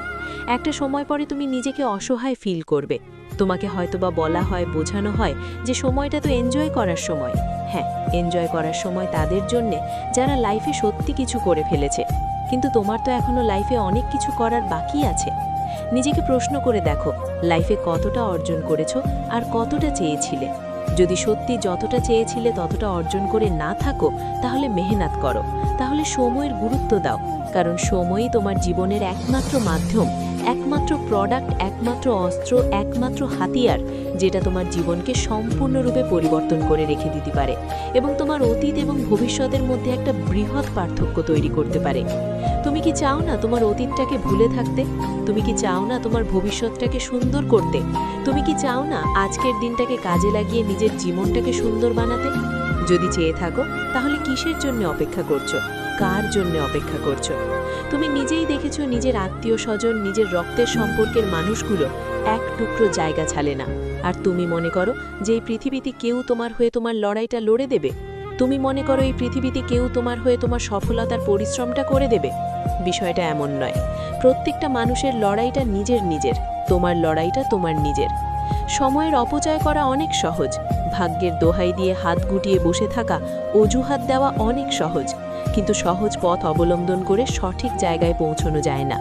একটা সময় পরে তুমি নিজেকে অসহায় ফিল করবে। তোমাকে হয়তোবা বলা হয়, বোঝানো হয় যে সময়টা তো এনজয় করার সময়। হ্যাঁ, এনজয় করার সময় তাদের জন্যে যারা লাইফে সত্যি কিছু করে ফেলেছে, কিন্তু তোমার তো এখনো লাইফে অনেক কিছু করার বাকি আছে। নিজেকে প্রশ্ন করে দেখো, লাইফে কতটা অর্জন করেছো আর কতটা চেয়েছিলে। যদি সত্যি যতটা চেয়েছিলে ততটা অর্জন করে না থাকো, তাহলে মেহনত করো, তাহলে সময়ের গুরুত্ব দাও, কারণ সময়ই তোমার জীবনের একমাত্র মাধ্যম, একমাত্র প্রোডাক্ট, একমাত্র অস্ত্র, একমাত্র হাতিয়ার, যেটা তোমার জীবনকে সম্পূর্ণরূপে পরিবর্তন করে রেখে দিতে পারে এবং তোমার অতীত এবং ভবিষ্যতের মধ্যে একটা বৃহৎ পার্থক্য তৈরি করতে পারে। তুমি কি চাও না তোমার অতীতটাকে ভুলে থাকতে? তুমি কি চাও না তোমার ভবিষ্যৎটাকে সুন্দর করতে? তুমি কি চাও না আজকের দিনটাকে কাজে লাগিয়ে নিজের জীবনটাকে সুন্দর বানাতে? যদি চেয়ে থাকো, তাহলে কিসের জন্য অপেক্ষা করছো? কার জন্য অপেক্ষা করছো? তুমি নিজেই দেখেছো, নিজের আত্মীয় স্বজন, নিজের রক্তের সম্পর্কের মানুষগুলো এক টুকরো জায়গা ছাড়ে না। আর তুমি মনে করো যে এই পৃথিবীতে কেউ তোমার হয়ে তোমার লড়াইটা লড়ে দেবে? তুমি মনে করো এই পৃথিবীতে কেউ তোমার হয়ে তোমার সফলতার পরিশ্রমটা করে দেবে? বিষয়টা এমন নয়। প্রত্যেকটা মানুষের লড়াইটা নিজের নিজের, তোমার লড়াইটা তোমার নিজের। সময়ের অপচয় করা অনেক সহজ, ভাগ্যের দোহাই দিয়ে হাত গুটিয়ে বসে থাকা, অজুহাত দেওয়া অনেক সহজ, কিন্তু সহজ পথ অবলম্বন করে সঠিক জায়গায় পৌঁছানো যায় না।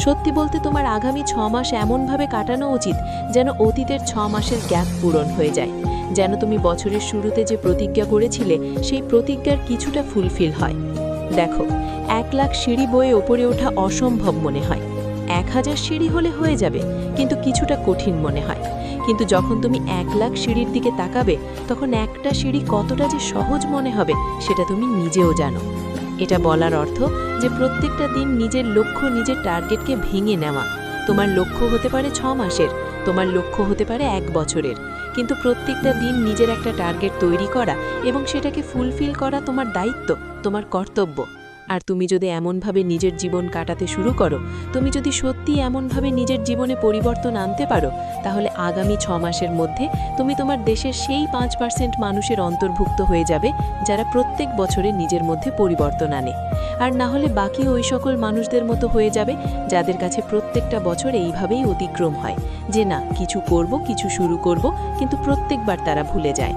সত্যি বলতে তোমার আগামী 6 মাস এমনভাবে কাটানো উচিত যেন অতীতের 6 মাসের গ্যাপ পূরণ হয়ে যায়, যেন তুমি বছরের শুরুতে যে প্রতিজ্ঞা করেছিলে সেই প্রতিজ্ঞার কিছুটা ফুলফিল হয়। দেখো, 1 লাখ সিঁড়ি বয়ে ওপরে ওঠা অসম্ভব মনে হয়, 1000 সিঁড়ি হলে হয়ে যাবে, কিন্তু কিছুটা কঠিন মনে হয়। কিন্তু যখন তুমি 1 লাখ সিঁড়ির দিকে তাকাবে, তখন একটা সিঁড়ি কতটা যে সহজ মনে হবে সেটা তুমি নিজেও জানো। এটা বলার অর্থ যে প্রত্যেকটা দিন নিজের লক্ষ্য, নিজের টার্গেটকে ভেঙে নেওয়া। তোমার লক্ষ্য হতে পারে 6 মাসের, তোমার লক্ষ্য হতে পারে 1 বছরের, কিন্তু প্রত্যেকটা দিন নিজের একটা টার্গেট তৈরি করা এবং সেটাকে ফুলফিল করা তোমার দায়িত্ব, তোমার কর্তব্য। আর তুমি যদি এমনভাবে নিজের জীবন কাটাতে শুরু করো, তুমি যদি সত্যি এমনভাবে নিজের জীবনে পরিবর্তন আনতে পারো, তাহলে আগামী 6 মাসের মধ্যে তুমি তোমার দেশের সেই 5% মানুষের অন্তর্ভুক্ত হয়ে যাবে যারা প্রত্যেক বছরে নিজের মধ্যে পরিবর্তন আনে। আর না হলে বাকি ওই সকল মানুষদের মতো হয়ে যাবে যাদের কাছে প্রত্যেকটা বছর এইভাবেই অতিক্রম হয় যে না, কিছু করব, কিছু শুরু করব, কিন্তু প্রত্যেকবার তারা ভুলে যায়।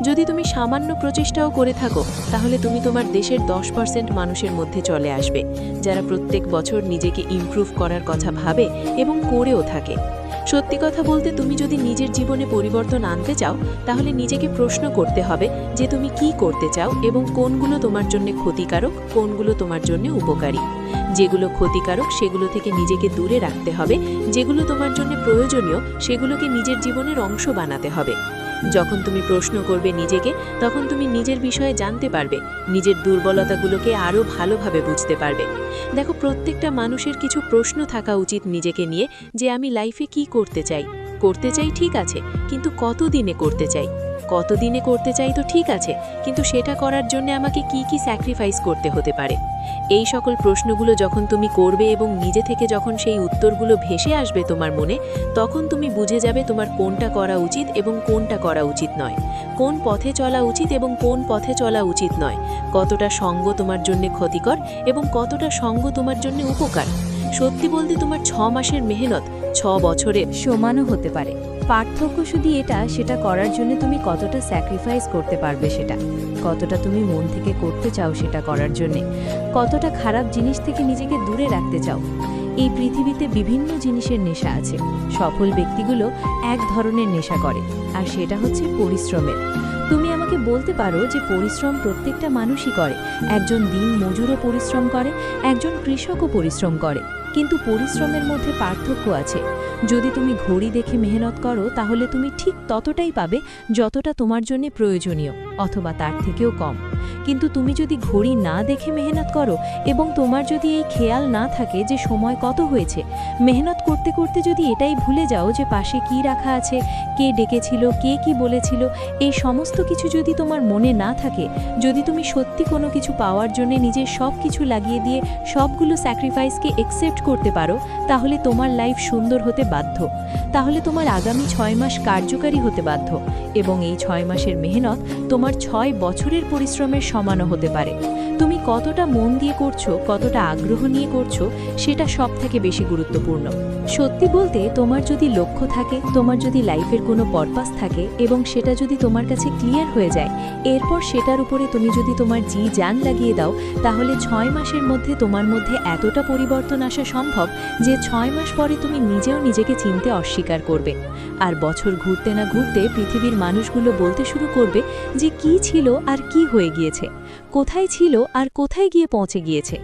যদি তুমি সামান্য প্রচেষ্টাও করে থাকো, তাহলে তুমি তোমার দেশের 10% মানুষের মধ্যে চলে আসবে যারা প্রত্যেক বছর নিজেকে ইমপ্রুভ করার কথা ভাবে এবং করেও থাকে। সত্যি কথা বলতে, তুমি যদি নিজের জীবনে পরিবর্তন আনতে চাও, তাহলে নিজেকে প্রশ্ন করতে হবে যে তুমি কি করতে চাও এবং কোনগুলো তোমার জন্য ক্ষতিকারক, কোনগুলো তোমার জন্য উপকারী। যেগুলো ক্ষতিকারক সেগুলো থেকে নিজেকে দূরে রাখতে হবে, যেগুলো তোমার জন্য প্রয়োজনীয় সেগুলোকে নিজের জীবনের অংশ বানাতে হবে। যখন তুমি প্রশ্ন করবে নিজেকে, তখন তুমি নিজের বিষয়ে জানতে পারবে, নিজের দুর্বলতাগুলোকে আরও ভালোভাবে বুঝতে পারবে। দেখো, প্রত্যেকটা মানুষের কিছু প্রশ্ন থাকা উচিত নিজেকে নিয়ে, যে আমি লাইফে কি করতে চাই, করতে চাই ঠিক আছে, কিন্তু কতদিনে করতে চাই? কতদিনে করতে চাই তো ঠিক আছে, কিন্তু সেটা করার জন্য আমাকে কি কি স্যাক্রিফাইস করতে হতে পারে? এই সকল প্রশ্নগুলো যখন তুমি করবে এবং নিজে থেকে যখন সেই উত্তরগুলো ভেসে আসবে তোমার মনে, তখন তুমি বুঝে যাবে তোমার কোনটা করা উচিত এবং কোনটা করা উচিত নয়, কোন পথে চলা উচিত এবং কোন পথে চলা উচিত নয়, কতটা সঙ্গ তোমার জন্য ক্ষতিকর এবং কতটা সঙ্গ তোমার জন্য উপকার। সত্যি বলতে তোমার 6 মাসের মেহনত 6 বছরের সমানও হতে পারে। পার্থক্য শুধু সেটা করার জন্য তুমি কতটা স্যাক্রিফাইস করতে পারবে, সেটা কতটা তুমি মন থেকে করতে চাও, সেটা করার জন্যে কতটা খারাপ জিনিস থেকে নিজেকে দূরে রাখতে চাও। এই পৃথিবীতে বিভিন্ন জিনিসের নেশা আছে। সফল ব্যক্তিগুলো এক ধরনের নেশা করে, আর সেটা হচ্ছে পরিশ্রমের। তুমি আমাকে বলতে পারো যে পরিশ্রম প্রত্যেকটা মানুষই করে। একজন দিন মজুরও পরিশ্রম করে, একজন কৃষকও পরিশ্রম করে, কিন্তু পরিশ্রমের মধ্যে পার্থক্য আছে। যদি তুমি ঘড়ি দেখে মেহনত করো তাহলে তুমি ঠিক ততটাই পাবে যতটা তোমার জন্য প্রয়োজনীয়, অথবা তার থেকেও কম। কিন্তু তুমি যদি ঘড়ি না দেখে মেহনত করো এবং তোমার যদি এই খেয়াল না থাকে যে সময় কত হয়েছে, মেহনত করতে করতে যদি এটাই ভুলে যাও যে পাশে কি রাখা আছে, কে ডেকেছিল, কে কি বলেছিল, এই সমস্ত কিছু যদি তোমার মনে না থাকে, যদি তুমি সত্যি কোনো কিছু পাওয়ার জন্য নিজের সব কিছু লাগিয়ে দিয়ে সবগুলো স্যাক্রিফাইসকে একসেপ্ট করতে পারো, তাহলে তোমার লাইফ সুন্দর হতে বাধ্য। তাহলে তোমার আগামী 6 মাস কার্যকারী হতে বাধ্য, এবং এই 6 মাসের মেহনত তোমার 6 বছরের পরিশ্রমের সমানও হতে পারে। তুমি কতটা মন দিয়ে করছো, কতটা আগ্রহ নিয়ে করছো, সেটা সবথেকে বেশি গুরুত্বপূর্ণ। সত্যি বলতে তোমার যদি লক্ষ্য থাকে, তোমার যদি লাইফের কোনো পারপাস থাকে এবং সেটা যদি তোমার কাছে ক্লিয়ার হয়ে যায়, এরপর সেটার উপরে তুমি যদি তোমার জান লাগিয়ে দাও, তাহলে 6 মাসের মধ্যে তোমার মধ্যে এতটা পরিবর্তন আসা সম্ভব যে 6 মাস পরে তুমি নিজেও নিজেকে চিনতে অস্বীকার করবে। আর বছর ঘুরতে না ঘুরতে পৃথিবীর মানুষগুলো বলতে শুরু করবে যে কি ছিল আর কি হয়ে গিয়েছে, কোথায় ছিল আর কোথায় গিয়ে পৌঁছে গিয়েছে।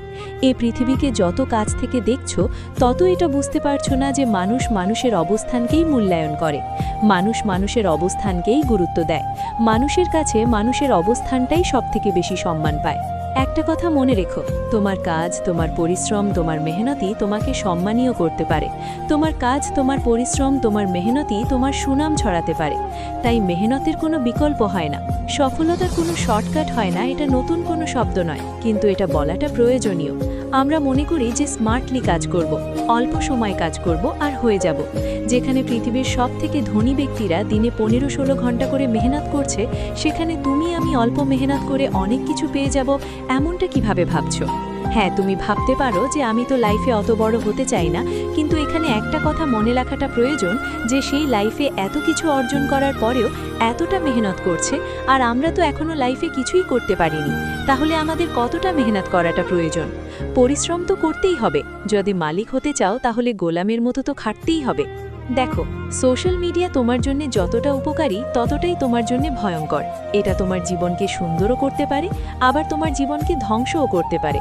এই পৃথিবীকে যত কাছ থেকে দেখছো তত এটা বুঝতে পারছো না যে মানুষ মানুষের অবস্থানকেই মূল্যায়ন করে, মানুষ মানুষের অবস্থানকেই গুরুত্ব দেয়, মানুষের কাছে মানুষের অবস্থানটাই সবথেকে বেশি সম্মান পায়। একটা কথা মনে রেখো, তোমার কাজ, তোমার পরিশ্রম, তোমার মেহনতি তোমাকে সম্মানীয় করতে পারে। তোমার কাজ, তোমার পরিশ্রম, তোমার মেহনতি তোমার সুনাম ছড়াতে পারে। তাই মেহনতের কোনো বিকল্প হয় না, সফলতার কোনো শর্টকাট হয় না। এটা নতুন কোনো শব্দ নয়, কিন্তু এটা বলাটা প্রয়োজনীয়। আমরা মনে করি যে স্মার্টলি কাজ করব, অল্প সময় কাজ করব আর হয়ে যাব। যেখানে পৃথিবীর সবথেকে ধনী ব্যক্তিরা দিনে 15-16 ঘন্টা করে মেহনত করছে, সেখানে তুমি আমি অল্প মেহনত করে অনেক কিছু পেয়ে যাব, এমনটা কিভাবে ভাবছো? হ্যাঁ, তুমি ভাবতে পারো যে আমি তো লাইফে অত বড় হতে চাই না, কিন্তু এখানে একটা কথা মনে রাখাটা প্রয়োজন যে সেই লাইফে এত কিছু অর্জন করার পরেও এতটা মেহনত করছে, আর আমরা তো এখনো লাইফে কিছুই করতে পারিনি। তাহলে আমাদের কতটা মেহনত করাটা প্রয়োজন? পরিশ্রম তো করতেই হবে। যদি মালিক হতে চাও তাহলে গোলামের মতো তো খাটতেই হবে। দেখো, সোশ্যাল মিডিয়া তোমার জন্য যতটা উপকারী ততটাই তোমার জন্য ভয়ঙ্কর। এটা তোমার জীবনকে সুন্দরও করতে পারে, আবার তোমার জীবনকে ধ্বংসও করতে পারে।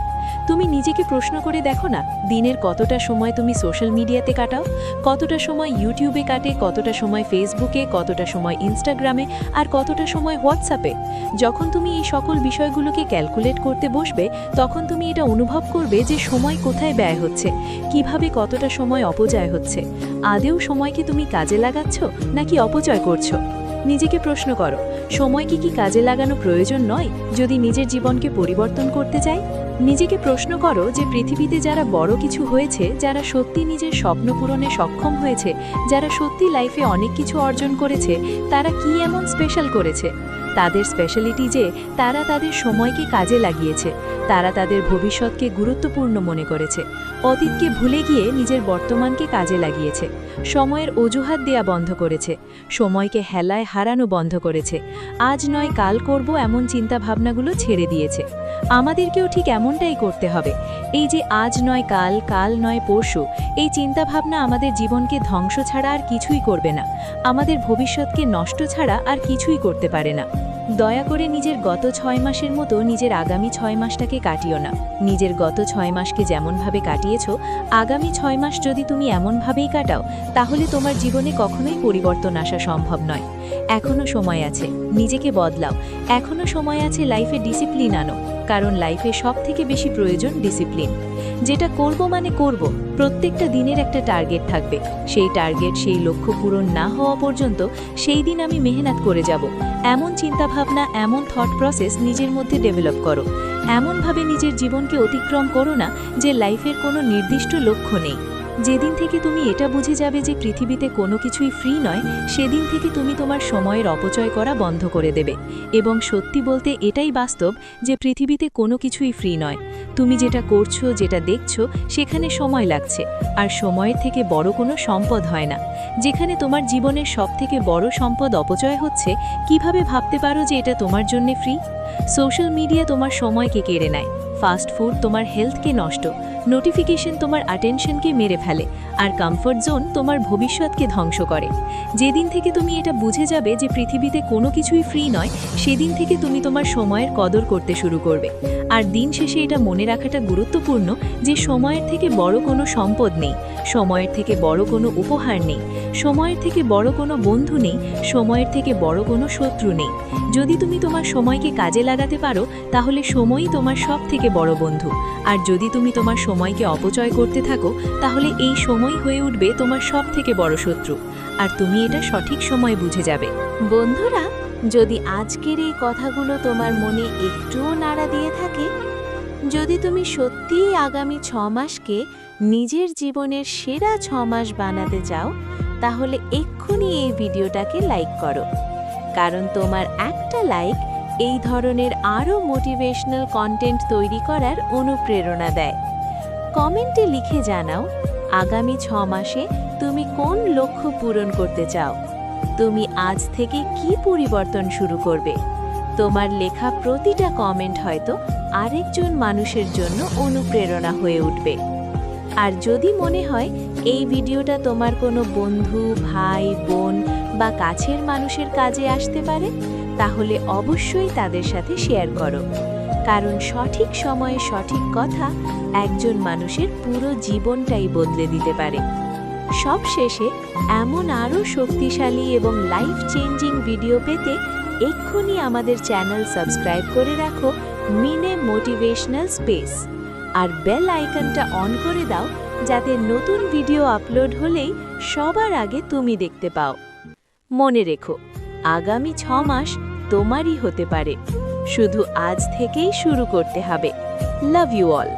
তুমি নিজেকে প্রশ্ন করে দেখো না, দিনের কতটা সময় তুমি সোশ্যাল মিডিয়াতে কাটাও, কতটা সময় ইউটিউবে কাটে, কতটা সময় ফেসবুকে, কতটা সময় ইনস্টাগ্রামে, আর কতটা সময় হোয়াটসঅ্যাপে। যখন তুমি এই সকল বিষয়গুলোকে ক্যালকুলেট করতে বসবে, তখন তুমি এটা অনুভব করবে যে সময় কোথায় ব্যয় হচ্ছে, কিভাবে কতটা সময় অপচয় হচ্ছে। আদেও সময়কে তুমি কাজে লাগাচ্ছ নাকি অপচয় করছো? নিজেকে প্রশ্ন করো, সময়কে কি কাজে লাগানো প্রয়োজন নয় যদি নিজের জীবনকে পরিবর্তন করতে চাই? নিজেকে প্রশ্ন করো যে পৃথিবীতে যারা বড় কিছু হয়েছে, যারা সত্যি নিজের স্বপ্ন পূরণে সক্ষম হয়েছে, যারা সত্যি লাইফে অনেক কিছু অর্জন করেছে, তারা কি এমন স্পেশাল করেছে? তাদের স্পেশালিটি যে তারা তাদের সময়কে কাজে লাগিয়েছে, তারা তাদের ভবিষ্যৎকে গুরুত্বপূর্ণ মনে করেছে, অতীতকে ভুলে গিয়ে নিজের বর্তমানকে কাজে লাগিয়েছে, সময়ের অজুহাত দেয়া বন্ধ করেছে, সময়কে হেলায় হারানো বন্ধ করেছে, আজ নয় কাল করব এমন চিন্তাভাবনাগুলো ছেড়ে দিয়েছে। আমাদেরকেও ঠিক এমনটাই করতে হবে। এই যে আজ নয় কাল, কাল নয় পরশু, এই চিন্তাভাবনা আমাদের জীবনকে ধ্বংস ছাড়া আর কিছুই করবে না, আমাদের ভবিষ্যৎকে নষ্ট ছাড়া আর কিছুই করতে পারে না। দয়া করে নিজের গত 6 মাসের মতো নিজের আগামী 6 মাসটাকে কাটিও না। নিজের গত 6 মাসকে যেমনভাবে কাটিয়েছো, আগামী 6 মাস যদি তুমি এমনভাবেই কাটাও, তাহলে তোমার জীবনে কখনোই পরিবর্তন আসা সম্ভব নয়। এখনো সময় আছে, নিজেকে বদলাও, এখনো সময় আছে লাইফে ডিসিপ্লিন আনো, কারণ লাইফে সবথেকে বেশি প্রয়োজন ডিসিপ্লিন। যেটা করব মানে করব, প্রত্যেকটা দিনের একটা টার্গেট থাকবে, সেই টার্গেট সেই লক্ষ্য পূরণ না হওয়া পর্যন্ত সেই দিন আমি মেহনত করে যাব, এমন চিন্তাভাবনা, এমন থট প্রসেস নিজের মধ্যে ডেভেলপ করো। এমনভাবে নিজের জীবনকে অতিক্রম করো না যে লাইফের কোনো নির্দিষ্ট লক্ষ্য নেই। যেদিন থেকে তুমি এটা বুঝে যাবে যে পৃথিবীতে কোনো কিছুই ফ্রি নয়, সেদিন থেকে তুমি তোমার সময়ের অপচয় করা বন্ধ করে দেবে। এবং সত্যি বলতে এটাই বাস্তব যে পৃথিবীতে কোনো কিছুই ফ্রি নয়। তুমি যেটা করছো, যেটা দেখছো, সেখানে সময় লাগছে, আর সময়ের থেকে বড় কোনো সম্পদ হয় না। যেখানে তোমার জীবনের সবথেকে বড় সম্পদ অপচয় হচ্ছে, কিভাবে ভাবতে পারো যে এটা তোমার জন্য ফ্রি? সোশ্যাল মিডিয়া তোমার সময়কে কেড়ে নেয়, ফাস্ট ফুড তোমার হেলথকে নষ্ট, নোটিফিকেশন তোমার অ্যাটেনশনকে মেরে ফেলে, আর কমফর্ট জোন তোমার ভবিষ্যৎকে ধ্বংস করে। যেদিন থেকে তুমি এটা বুঝে যাবে যে পৃথিবীতে কোনো কিছুই ফ্রি নয়, সেদিন থেকে তুমি তোমার সময়ের কদর করতে শুরু করবে। আর দিন শেষে এটা মনে রাখাটা গুরুত্বপূর্ণ যে সময়ের থেকে বড় কোনো সম্পদ নেই, সময়ের থেকে বড় কোনো উপহার নেই, সময়ের থেকে বড় কোনো বন্ধু নেই, সময়ের থেকে বড় কোনো শত্রু নেই। যদি তুমি তোমার সময়কে কাজে লাগাতে পারো, তাহলে সময়ই তোমার সব থেকে বড় বন্ধু। আর যদি তুমি তোমার সময়কে অপচয় করতে থাকো, তাহলে এই সময় হয়ে উঠবে তোমার সব থেকে বড় শত্রু। আর তুমি এটা সঠিক সময় বুঝে যাবে। বন্ধুরা, যদি আজকের এই কথাগুলো তোমার মনে একটুও নাড়া দিয়ে থাকে, যদি তুমি সত্যিই আগামী 6 মাসকে নিজের জীবনের সেরা 6 মাস বানাতে চাও, তাহলে এক্ষুনি এই ভিডিওটাকে লাইক করো। কারণ তোমার একটা লাইক এই ধরনের আরও মোটিভেশনাল কন্টেন্ট তৈরি করার অনুপ্রেরণা দেয়। কমেন্টে লিখে জানাও আগামী 6 মাসে তুমি কোন লক্ষ্য পূরণ করতে চাও। তুমি আজ থেকে কি পরিবর্তন শুরু করবে? তোমার লেখা প্রতিটা কমেন্ট হয়তো আরেকজন মানুষের জন্য অনুপ্রেরণা হয়ে উঠবে। আর যদি মনে হয় এই ভিডিওটা তোমার কোনো বন্ধু, ভাই, বোন বা কাছের মানুষের কাজে আসতে পারে, তাহলে অবশ্যই তাদের সাথে শেয়ার করো। কারণ সঠিক সময়ে সঠিক কথা একজন মানুষের পুরো জীবনটাই বদলে দিতে পারে। সবশেষে এমন আরও শক্তিশালী এবং লাইফ চেঞ্জিং ভিডিও পেতে এক্ষুনি আমাদের চ্যানেল সাবস্ক্রাইব করে রাখো, মিনে মোটিভেশনাল স্পেস। আর বেল আইকনটা অন করে দাও, যাতে নতুন ভিডিও আপলোড হলেই সবার আগে তুমি দেখতে পাও। মনে রেখো, আগামী 6 মাস তোমারই হতে পারে, শুধু আজ থেকেই শুরু করতে হবে। Love you all.